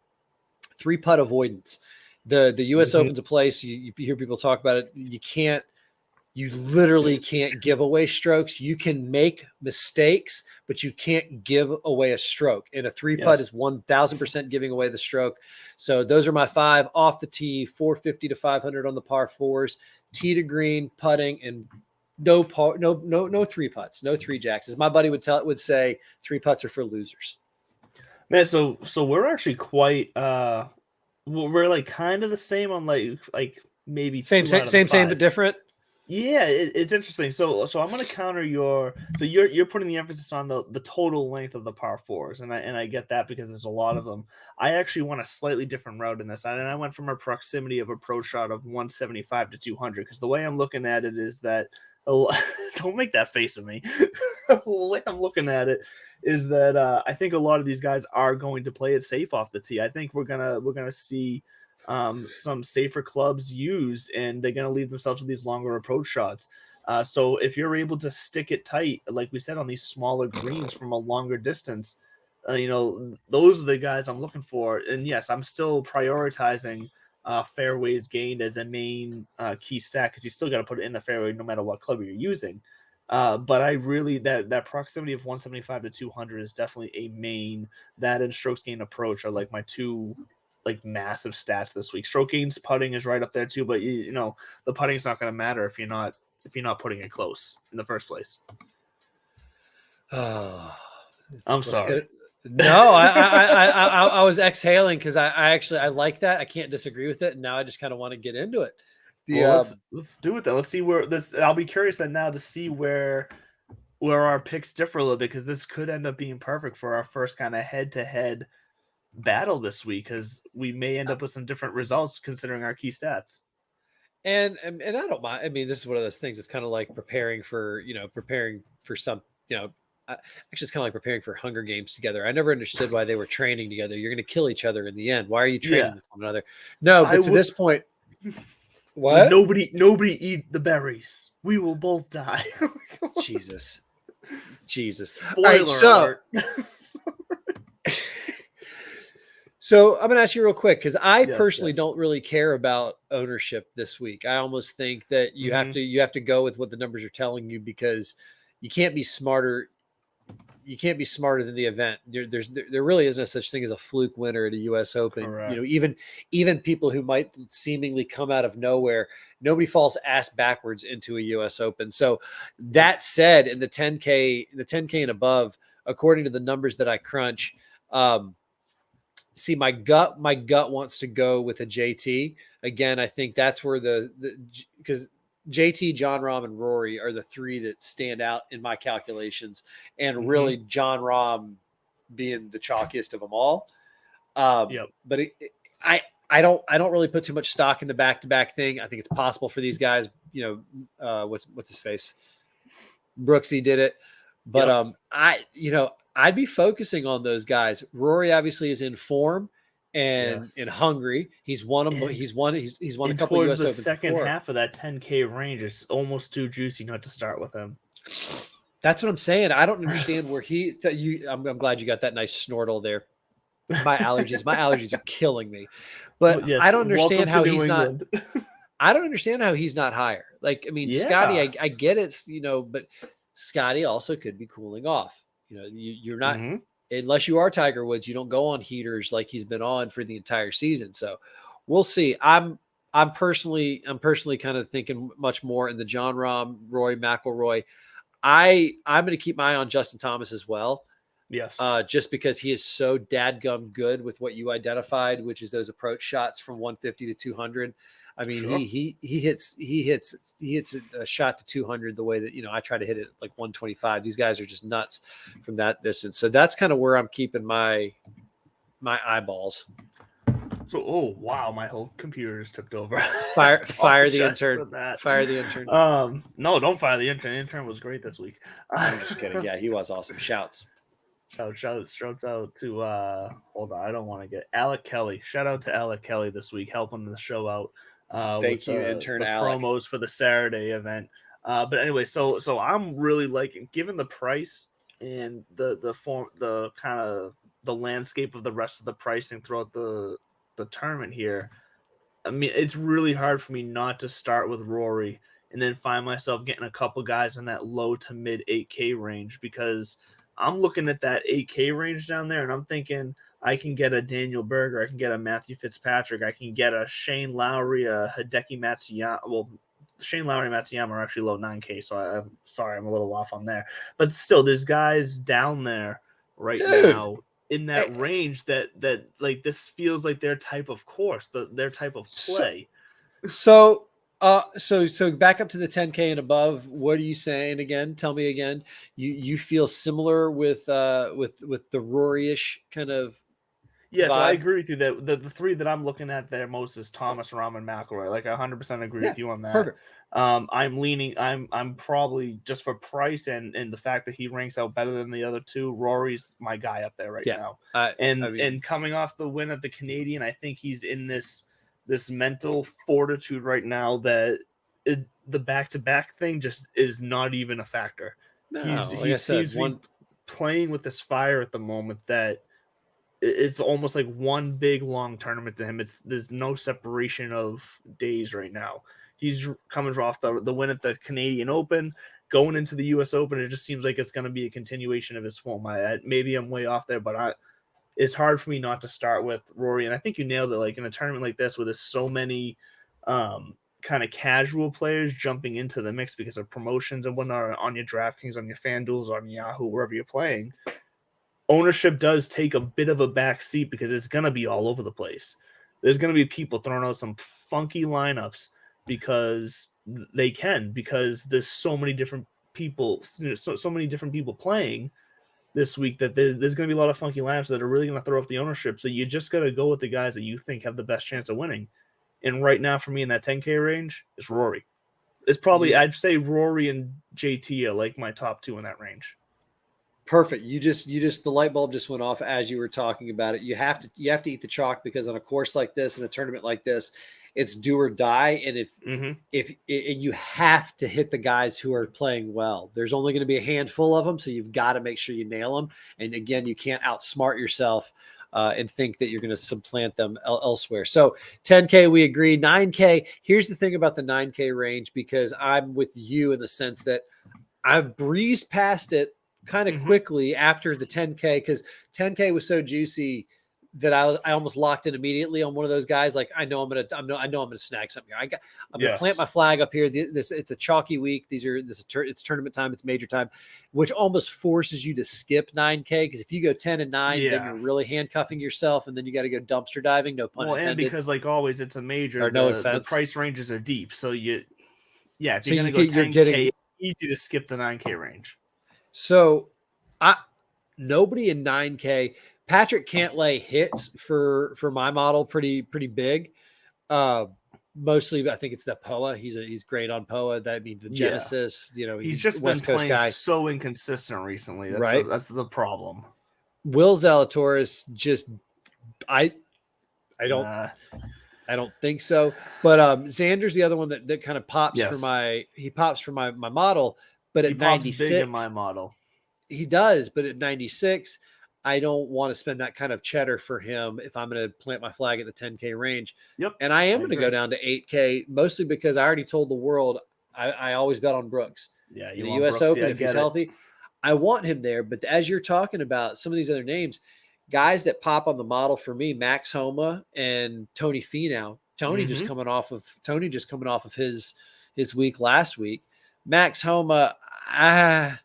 3-putt avoidance. The U.S. Open's a place you hear people talk about it. You can't You literally can't give away strokes. You can make mistakes, but you can't give away a stroke. And a 3-putt is 1,000% giving away the stroke. So those are my 5 off the tee, 450 to 500 on the par 4s, tee to green, putting, and no 3 putts, no 3 jacks. As my buddy would say, 3 putts are for losers. Man, so we're actually quite we're like kind of the same on like maybe same but different. Yeah, it's interesting. So I'm gonna counter your. So you're putting the emphasis on the total length of the par 4s, and I get that because there's a lot of them. I actually want a slightly different route in this, and I went from a proximity of approach shot of 175 to 200 because the way I'm looking at it is that don't make that face at me. The way I'm looking at it is that I think a lot of these guys are going to play it safe off the tee. I think we're gonna see some safer clubs use, and they're going to leave themselves with these longer approach shots. So if you're able to stick it tight, like we said, on these smaller greens from a longer distance, those are the guys I'm looking for. And yes, I'm still prioritizing fairways gained as a main key stat because you still got to put it in the fairway no matter what club you're using. But I really that proximity of 175 to 200 is definitely a main. That and strokes gained approach are like my 2 like massive stats this week. Stroke gains, putting is right up there too, but you know the putting is not going to matter if you're not putting it close in the first place. Oh, I'm sorry. No, I was exhaling because I actually like that. I can't disagree with it, and now I just kind of want to get into it. Let's do it then. Let's see where this. I'll be curious then now to see where our picks differ a little bit because this could end up being perfect for our first kind of head-to-head battle this week because we may end up with some different results considering our key stats. And I don't mind. I mean, this is one of those things. It's kind of like preparing for some, actually it's kind of like preparing for Hunger Games together. I never understood why they were training together. You're going to kill each other in the end. Why are you training with one another? No, but this point, what? Nobody eat the berries. We will both die. Jesus. Spoiler alert. So I'm going to ask you real quick because I personally don't really care about ownership this week. I almost think that you have to go with what the numbers are telling you because you can't be smarter. You can't be smarter than the event. There really is no such thing as a fluke winner at a U.S. Open. Correct. Even people who might seemingly come out of nowhere, nobody falls ass backwards into a U.S. Open. So that said, in the 10K and above, according to the numbers that I crunch, see, my gut wants to go with a JT. Again, I think that's where because JT, John Rahm, and Rory are the 3 that stand out in my calculations, and really John Rahm being the chalkiest of them all. But I don't really put too much stock in the back-to-back thing. I think it's possible for these guys. What's his face? Brooksy did it, but I'd be focusing on those guys. Rory obviously is in form and hungry. He's won them. He's won a couple of US Opens. The second half of that 10K range is almost too juicy not to start with him. That's what I'm saying. I don't understand where I'm glad you got that nice snortle there. My allergies are killing me. But I don't understand how he's not. I don't understand how he's not higher. Like, I mean, Scotty, I get it, but Scotty also could be cooling off. You're not unless you are Tiger Woods, you don't go on heaters like he's been on for the entire season. So we'll see. I'm personally kind of thinking much more in the John Rahm, Rory McIlroy. I'm going to keep my eye on Justin Thomas as well. Yes. Just because he is so dadgum good with what you identified, which is those approach shots from 150 to 200. I mean, he hits a shot to 200 the way that, I try to hit it like 125. These guys are just nuts from that distance. So that's kind of where I'm keeping my eyeballs. So, oh wow, my whole computer just tipped over. Fire the intern. Fire the intern. No, don't fire the intern. The intern was great this week. I'm just kidding. Yeah, he was awesome. Shouts out to hold on, I don't want to get Alec Kelly. Shout out to Alec Kelly this week, helping the show out. Thank you, intern Alec. Promos for the Saturday event. But anyway, so I'm really liking, given the price and the form, the kind of the landscape of the rest of the pricing throughout the tournament here. I mean, it's really hard for me not to start with Rory, and then find myself getting a couple guys in that low to mid 8K range, because I'm looking at that 8K range down there and I'm thinking I can get a Daniel Berger, I can get a Matthew Fitzpatrick, I can get a Shane Lowry, a Hideki Matsuyama. Well, Shane Lowry and Matsuyama are actually low 9K, so I'm sorry, I'm a little off on there. But still, there's guys down there right now in that range that like, this feels like their type of course, their type of play. So back up to the 10K and above. What are you saying again? Tell me again. You feel similar with the Rory-ish kind of. Yes, vibe? I agree with you that the three that I'm looking at there most is Thomas, Rahm, and McIlroy. Like, I 100% agree with you on that. Perfect. I'm probably, just for price and the fact that he ranks out better than the other two, Rory's my guy up there right now. And coming off the win at the Canadian, I think he's in this mental fortitude right now that the back-to-back thing just is not even a factor. No, He seems to be playing with this fire at the moment that it's almost like one big long tournament to him. There's no separation of days right now. He's coming off the win at the Canadian Open, going into the U.S. Open. It just seems like it's going to be a continuation of his form. Maybe I'm way off there, but it's hard for me not to start with Rory. And I think you nailed it. Like, in a tournament like this, where there's so many kind of casual players jumping into the mix because of promotions and whatnot on your DraftKings, on your FanDuels, on Yahoo, wherever you're playing, ownership does take a bit of a back seat because it's going to be all over the place. There's going to be people throwing out some funky lineups because they can, because there's so many different people, so many different people playing this week, that there's going to be a lot of funky lineups that are really going to throw off the ownership. So you just got to go with the guys that you think have the best chance of winning. And right now, for me, in that 10K range, it's Rory. It's probably, I'd say Rory and JT are like my top two in that range. Perfect. You just the light bulb just went off as you were talking about it. You have to eat the chalk, because on a course like this, in a tournament like this, it's do or die. And if you have to hit the guys who are playing well, there's only going to be a handful of them. So you've got to make sure you nail them. And again, you can't outsmart yourself and think that you're going to supplant them elsewhere. So 10K, we agree. 9K. Here's the thing about the 9K range, because I'm with you in the sense that I breezed past it kind of quickly after the 10K, because 10K was so juicy that I almost locked in immediately on one of those guys. Like, I know I'm gonna snag something here. I'm gonna plant my flag up here. It's a chalky week. It's tournament time. It's major time, which almost forces you to skip 9K, because if you go 10 and 9, then you're really handcuffing yourself, and then you got to go dumpster diving. No pun intended. And because, like always, it's a major. The price ranges are deep, so if you're gonna go 10K, it's easy to skip the 9K range. So, nobody in 9K. Patrick Cantlay hits for my model pretty big. Mostly, I think it's the POA. He's great on POA. That means the Genesis. He's just West been playing guy. So inconsistent recently. That's the problem. Will Zalatoris just I don't think so. But Xander's the other one that kind of pops for my model. But at 96, big in my model. He does, but at 96, I don't want to spend that kind of cheddar for him if I'm going to plant my flag at the 10K range. And I am going to go down to 8K, mostly because I already told the world I always bet on Brooks. Yeah, in the U.S. Open, if he's healthy, I want him there. But as you're talking about some of these other names, guys that pop on the model for me, Max Homa and Tony Finau. Tony just coming off of his week last week. Max Homa, I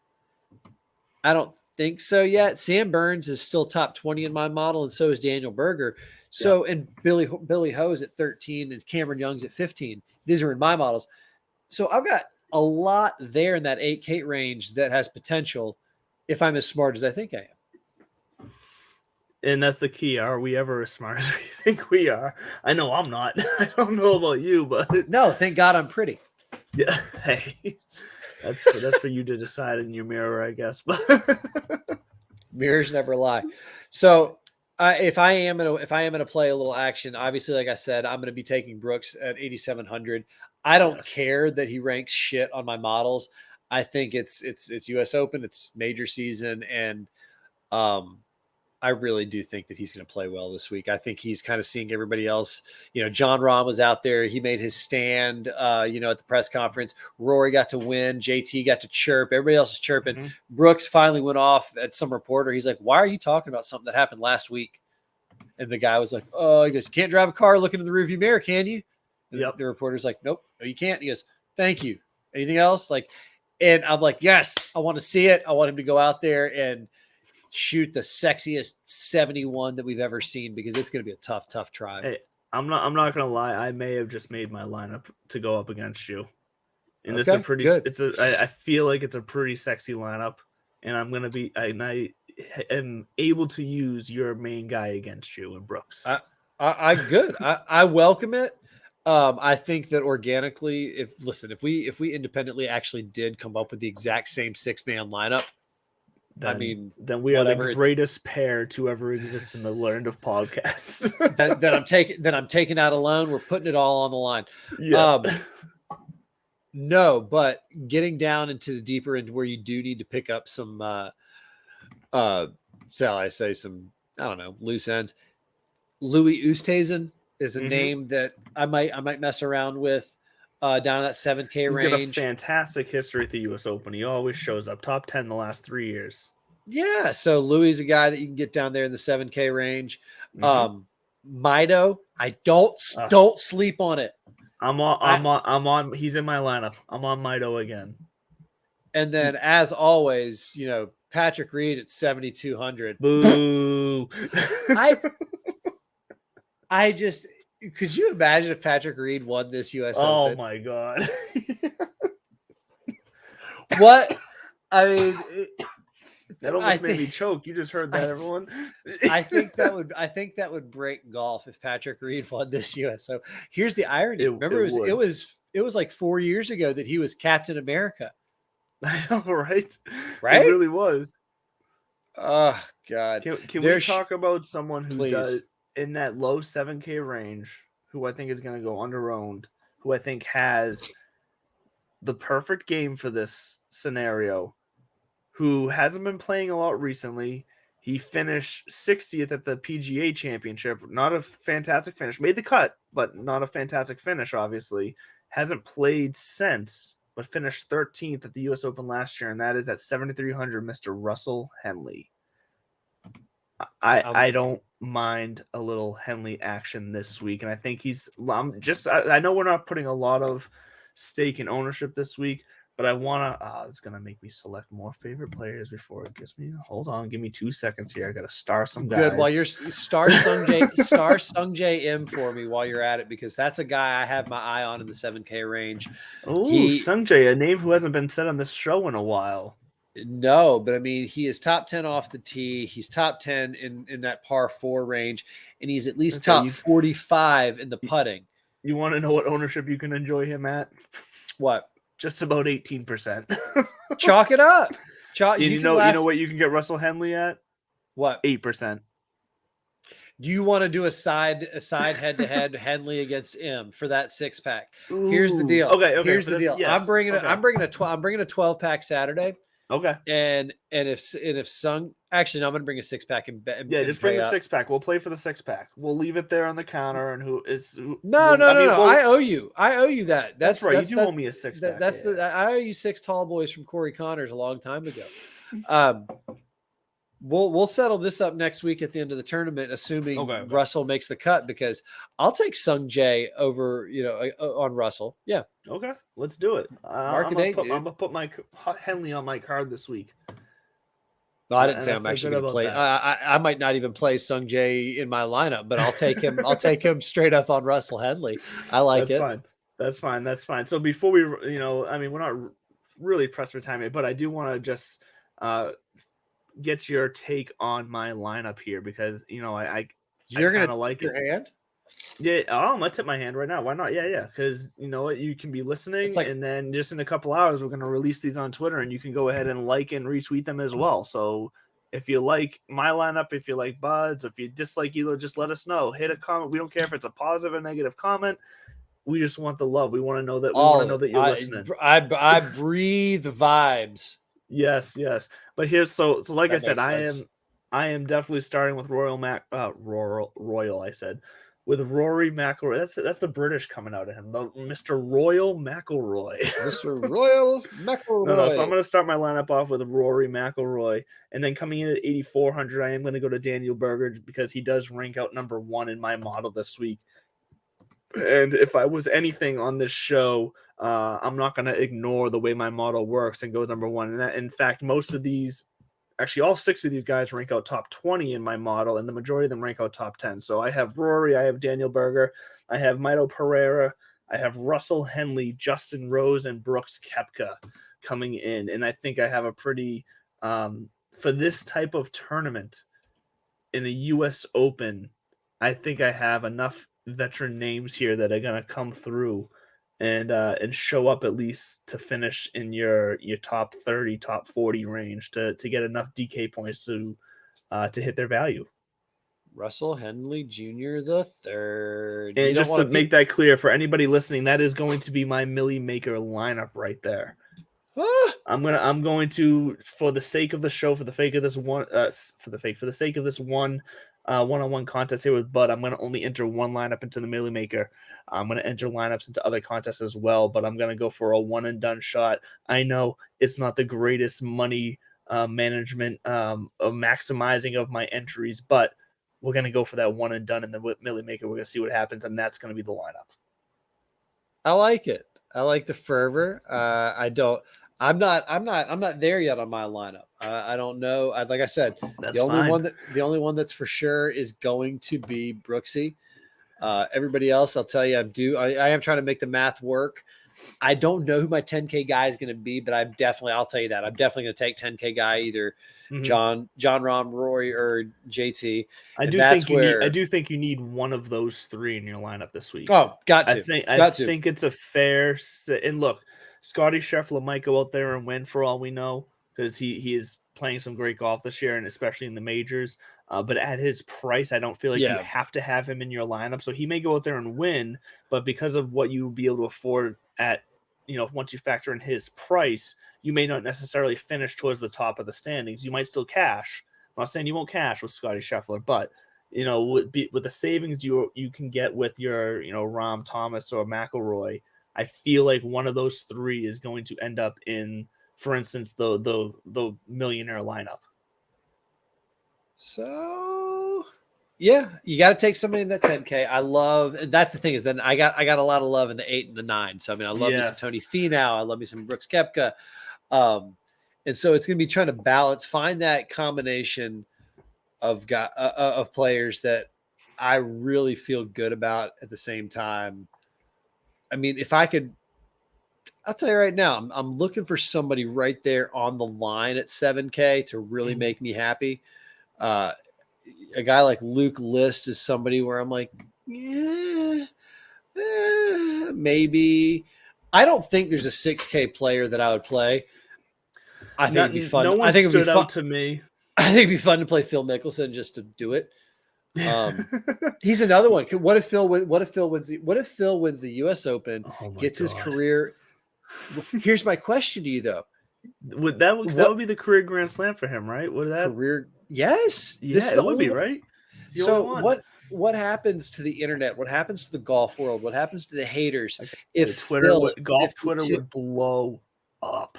don't think so yet. Sam Burns is still top 20 in my model, and so is Daniel Berger. So, and Billy Ho's at 13, and Cameron Young's at 15. These are in my models. So I've got a lot there in that 8K range that has potential if I'm as smart as I think I am. And that's the key. Are we ever as smart as we think we are? I know I'm not. I don't know about you, but no, thank God I'm pretty. Yeah. Hey. That's for you to decide in your mirror, I guess. But mirrors never lie. So if I am gonna play a little action, obviously, like I said, I'm gonna be taking Brooks at 8,700. I don't care that he ranks shit on my models. I think it's U.S. Open, it's major season, and I really do think that he's going to play well this week. I think he's kind of seeing everybody else. John Rahm was out there. He made his stand, at the press conference. Rory got to win. JT got to chirp. Everybody else is chirping. Mm-hmm. Brooks finally went off at some reporter. He's like, why are you talking about something that happened last week? And the guy was like, oh, he goes, you can't drive a car looking in the rearview mirror, can you? And the reporter's like, nope, no, you can't. He goes, thank you. Anything else? And I'm like, yes, I want to see it. I want him to go out there and shoot the sexiest 71 that we've ever seen, because it's going to be a tough try. Hey, I'm not going to lie. I may have just made my lineup to go up against you. And it's a pretty good. I feel like it's a pretty sexy lineup, and I'm going to be I am able to use your main guy against you and Brooks. I good. I welcome it. I think that organically, if we independently actually did come up with the exact same 6-man lineup, then we are the greatest pair to ever exist in the land of podcasts. that I'm taking out alone. We're putting it all on the line. Yes. No, but getting down into the deeper end where you do need to pick up some, shall I say, some, I don't know, loose ends. Louis Oosthuizen is a name that I might mess around with down in that 7K range. He's got a fantastic history at the U.S. Open. He always shows up top 10 the last 3 years. Yeah, so Louis is a guy that you can get down there in the 7K range. Mido, I don't sleep on it. I'm on. He's in my lineup. I'm on Mido again. And then, as always, Patrick Reed at 7,200. Boo! I just, could you imagine if Patrick Reed won this U.S. Open? Oh my God! What? I mean, that almost made me choke. You just heard that, everyone. I think that would break golf if Patrick Reed won this U.S. So here's the irony. Remember, it was like 4 years ago that he was Captain America. I know, right? Right? It really was. Oh God! Can we talk about someone who does in that low 7K range, who I think is going to go underowned, who I think has the perfect game for this scenario, who hasn't been playing a lot recently. He finished 60th at the PGA Championship. Not a fantastic finish. Made the cut, but not a fantastic finish, obviously. Hasn't played since, but finished 13th at the U.S. Open last year, and that is at 7,300, Mr. Russell Henley. I don't mind a little Henley action this week, and I think I know we're not putting a lot of stake in ownership this week, but I want to, it's going to make me select more favorite players before it gives me, hold on, give me 2 seconds here. I got to star some guys. Good. While you're star Sungjae M for me while you're at it, because that's a guy I have my eye on in the 7K range. Oh, Sungjae, a name who hasn't been said on this show in a while. No, but I mean, he is top 10 off the tee. He's top 10 in that par 4 range, and he's at least top 45 in the putting. You want to know what ownership you can enjoy him at? What? Just about 18%. Chalk it up. You know what you can get Russell Henley at? What? 8%. Do you want to do a side head-to-head Henley against M for that 6-pack? Here's the deal. Okay. Here's the deal. Yes. I'm bringing a 12-pack Saturday. Okay. And if Sung, actually, no, I'm going to bring a 6-pack and just bring the 6-pack. We'll play for the 6-pack. We'll leave it there on the counter. And no. I owe you that. That's right. You do owe me a 6-pack. I owe you 6 tall boys from Corey Connors a long time ago. We'll settle this up next week at the end of the tournament, assuming Russell makes the cut, because I'll take Sung Jae over, on Russell. Yeah. Okay, let's do it. I'm gonna put my Henley on my card this week. No, I didn't say I'm actually going to play. I might not even play Sung Jae in my lineup, but I'll take him. I'll take him straight up on Russell Henley. I like it. That's fine. So before we, we're not really pressed for time, but I do want to just get your take on my lineup here, because you're gonna like your hand. Yeah, I'm gonna tip my hand right now. Why not? Yeah. Because you know what, you can be listening, and then just in a couple hours, we're gonna release these on Twitter, and you can go ahead and like and retweet them as well. So if you like my lineup, if you like Bud's, if you dislike either, just let us know. Hit a comment. We don't care if it's a positive or negative comment. We just want the love. We want to know that. We want to know that you're listening. I breathe vibes. Yes. But here's so like I said, I am definitely starting with Royal. I said with Rory McIlroy. That's the British coming out of him. The Mr. Royal McIlroy. Mr. Royal No. So I'm McIlroy. going to start my lineup off with Rory McIlroy, and then coming in at 8,400, I am going to go to Daniel Berger because he does rank out number 1 in my model this week. And if I was anything on this show, I'm not going to ignore the way my model works and go number 1. And that, in fact, most of these, actually all 6 of these guys rank out top 20 in my model, and the majority of them rank out top 10. So I have Rory, I have Daniel Berger, I have Mito Pereira, I have Russell Henley, Justin Rose, and Brooks Koepka coming in. And I think I have a pretty, for this type of tournament in a U.S. Open, I think I have enough veteran names here that are going to come through and show up at least to finish in your top 30, top 40 range to get enough DK points to hit their value. Russell Henley Jr. the third. And just to make that clear for anybody listening, that is going to be my Millie Maker lineup right there. I'm going to, for the sake of the show, for the sake of this one one-on-one contest here with Bud, I'm going to only enter one lineup into the Millie Maker. I'm going to enter lineups into other contests as well, but I'm going to go for a one and done shot. I know it's not the greatest money management of maximizing of my entries, but we're going to go for that one and done in the Millie Maker. We're going to see what happens, and that's going to be the lineup. I like it. I like the fervor. I'm not there yet on my lineup. I don't know. Like I said, That's the only fine. one that's for sure is going to be Brooksy. Everybody else, I'll tell you, I am trying to make the math work. I don't know who my 10K guy is going to be, but I'll tell you that I'm definitely going to take 10K guy, either John Rahm, Rory, or JT. I do think you need one of those 3 in your lineup this week. Oh, I think it's a fair, and look, Scotty Scheffler might go out there and win for all we know, because he is playing some great golf this year, and especially in the majors. But at his price, I don't feel like you have to have him in your lineup. So he may go out there and win, but because of what you will be able to afford at, once you factor in his price, you may not necessarily finish towards the top of the standings. You might still cash. I'm not saying you won't cash with Scotty Scheffler, but with the savings you can get with your Rahm, Thomas, or McIlroy, I feel like one of those 3 is going to end up in, for instance, the millionaire lineup. So yeah, you got to take somebody in that 10K. I love, and that's the thing, is then I got a lot of love in the 8 and the 9. So I mean, I love me some Tony Finau. I love me some Brooks Koepka. And so it's going to be trying to find that combination of players that I really feel good about at the same time. I mean, if I could, I'll tell you right now, I'm looking for somebody right there on the line at 7K to really make me happy. A guy like Luke List is somebody where I'm like, maybe. I don't think there's a 6K player that I would play. I think it'd be fun. No one stood out to me. I think it'd be fun to play Phil Mickelson just to do it. He's another one. What if Phil wins the U.S. Open, gets his career? Here's my question to you, though. That would be the career Grand Slam for him, right? Career? Yes. Yeah, it would be, right? So what happens to the internet? What happens to the golf world? What happens to the haters if Twitter would blow up?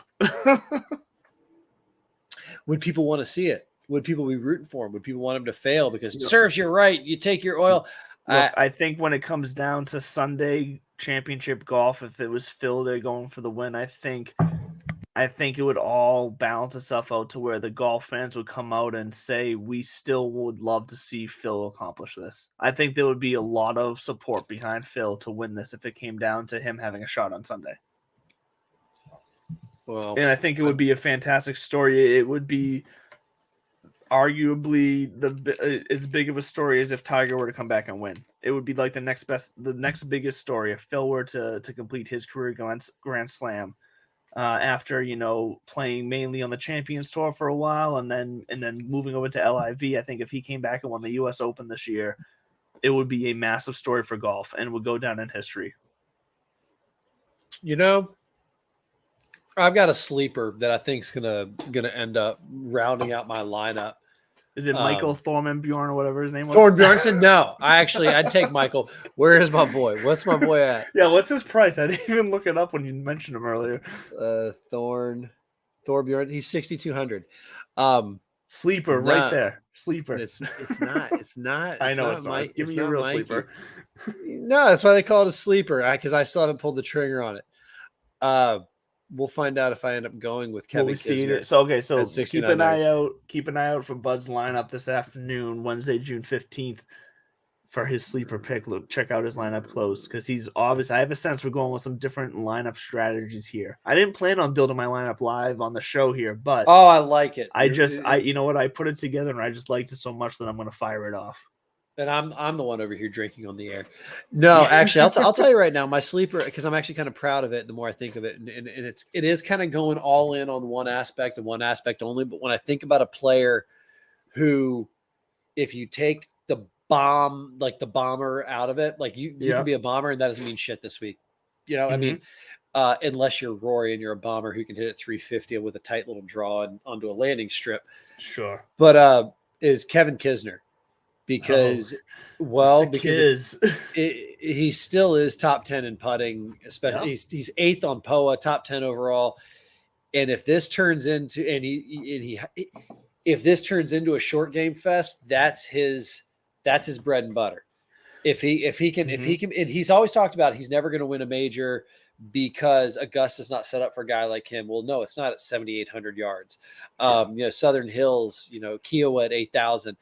Would people want to see it? Would people be rooting for him? Would people want him to fail because it serves you right? You take your oil. Look, I think when it comes down to Sunday championship golf, if it was Phil there going for the win, I think it would all balance itself out to where the golf fans would come out and say, we still would love to see Phil accomplish this. I think there would be a lot of support behind Phil to win this if it came down to him having a shot on Sunday. Well, and I think it would be a fantastic story. It would be arguably as big of a story as if Tiger were to come back and win. It would be like the next biggest story if Phil were to complete his career Grand Slam after playing mainly on the Champions Tour for a while and then moving over to LIV. I think if he came back and won the U.S. Open this year, it would be a massive story for golf and would go down in history. I've got a sleeper that I think is gonna end up rounding out my lineup. Is it Michael Thornbjorn or whatever his name was? Thornbjornson? No, I'd take Michael. Where is my boy? What's my boy at? Yeah, what's his price? I didn't even look it up when you mentioned him earlier. Thornbjorn. He's 6,200. Sleeper right there. Sleeper. It's not. I know it's not. Give me your real sleeper. No, that's why they call it a sleeper, because I still haven't pulled the trigger on it. We'll find out if I end up going with Kevin Kisner. So keep an eye out for Bud's lineup this afternoon, Wednesday, June 15th, for his sleeper pick. Look, check out his lineup close, because he's obviously, I have a sense we're going with some different lineup strategies here. I didn't plan on building my lineup live on the show here, but I like it. You know what? I put it together and I just liked it so much that I'm going to fire it off. And I'm the one over here drinking on the air. No, actually, I'll tell you right now, my sleeper, because I'm actually kind of proud of it. The more I think of it, and it is kind of going all in on one aspect and one aspect only. But when I think about a player who, if you take the bomber out of it, like you can be a bomber and that doesn't mean shit this week. You know, I mean, unless you're Rory and you're a bomber who can hit it 350 with a tight little draw and onto a landing strip. Sure. But is Kevin Kisner. Because he still is top 10 in putting, especially he's 8th on POA, top 10 overall. And if this turns into if this turns into a short game fest, that's his bread and butter. If he can, and he's always talked about he's never going to win a major because Augusta's not set up for a guy like him. Well, no, it's not at 7,800 yards. Southern Hills, Kiowa at 8,000.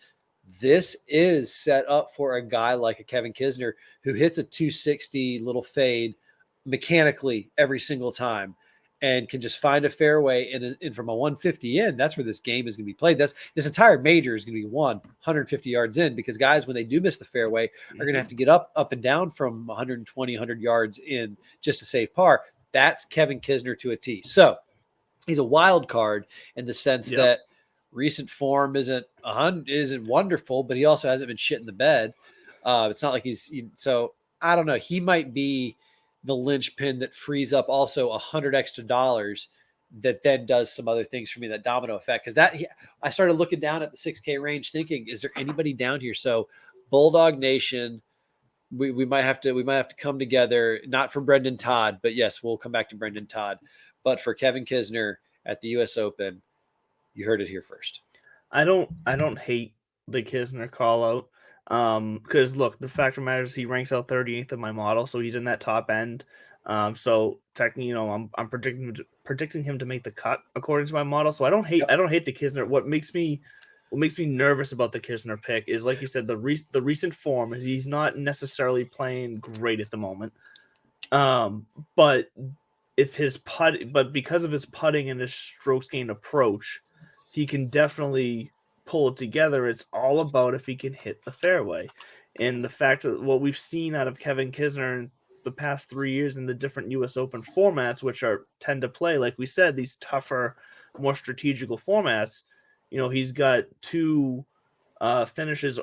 This is set up for a guy like a Kevin Kisner who hits a 260 little fade mechanically every single time and can just find a fairway. And from a 150 in, that's where this game is going to be played. This entire major is going to be won 150 yards in, because guys, when they do miss the fairway, are going to have to get up and down from 120, 100 yards in just to save par. That's Kevin Kisner to a T. So he's a wild card in the sense that recent form isn't wonderful, but he also hasn't been shit in the bed. It's not like so I don't know. He might be the linchpin that frees up also $100 extra that then does some other things for me, that domino effect. Because I started looking down at the 6K range thinking, is there anybody down here? So Bulldog Nation, we might have to come together, not for Brendan Todd, but yes, we'll come back to Brendan Todd, but for Kevin Kisner at the US Open. You heard it here first. I don't hate the Kisner call out. Because look, the fact of the matter is he ranks out 38th in my model, so he's in that top end. So technically, I'm predicting him to make the cut according to my model. So I don't hate the Kisner. What makes me nervous about the Kisner pick is, like you said, the recent form is he's not necessarily playing great at the moment. But because of his putting and his strokes gained approach, he can definitely pull it together. It's all about if he can hit the fairway. And the fact that what we've seen out of Kevin Kisner in the past 3 years in the different US Open formats, which tend to play, like we said, these tougher, more strategical formats, he's got 2 finishes,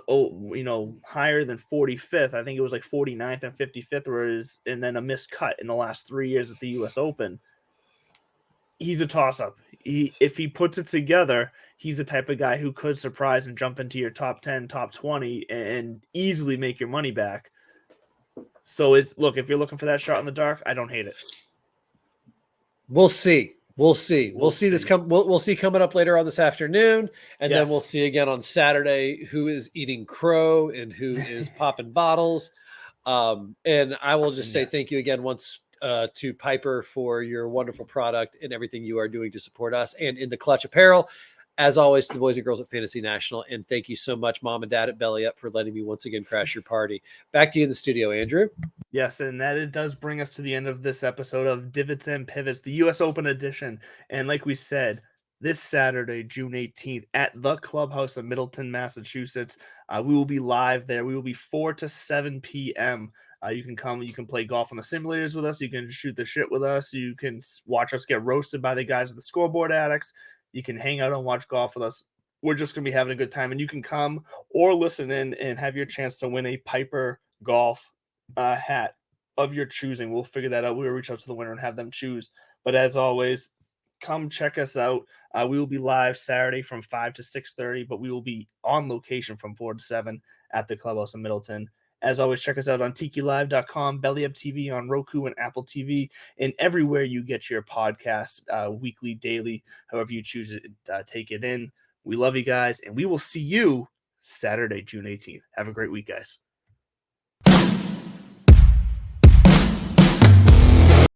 higher than 45th. I think it was like 49th and 55th, and then a missed cut in the last 3 years at the US Open. He's a toss-up. If he puts it together, he's the type of guy who could surprise and jump into your top 10, top 20, and easily make your money back. So if you're looking for that shot in the dark, I don't hate it. We'll see. We'll see this come. We'll see coming up later on this afternoon, and then we'll see again on Saturday who is eating crow and who is popping bottles. And I will just say thank you again once to Piper for your wonderful product and everything you are doing to support us, and in the Clutch Apparel. As always, to the boys and girls at Fantasy National, and thank you so much, Mom and Dad at Belly Up, for letting me once again crash your party. Back to you in the studio, Andrew. Yes, and does bring us to the end of this episode of Divots and Pivots, the U.S. Open edition. And like we said, this Saturday, June 18th, at the Clubhouse of Middletown, Massachusetts, we will be live there. We will be 4 to 7 p.m. You can come. You can play golf on the simulators with us. You can shoot the shit with us. You can watch us get roasted by the guys at the Scoreboard Addicts. You can hang out and watch golf with us. We're just going to be having a good time. And you can come or listen in and have your chance to win a Piper Golf hat of your choosing. We'll figure that out. We'll reach out to the winner and have them choose. But as always, come check us out. We will be live Saturday from 5 to 6:30, but we will be on location from 4 to 7 at the Clubhouse in Middleton. As always, check us out on tikilive.com, Belly Up TV on Roku and Apple TV, and everywhere you get your podcast, weekly, daily, however you choose it, take it in. We love you guys, and we will see you Saturday, June 18th. Have a great week, guys.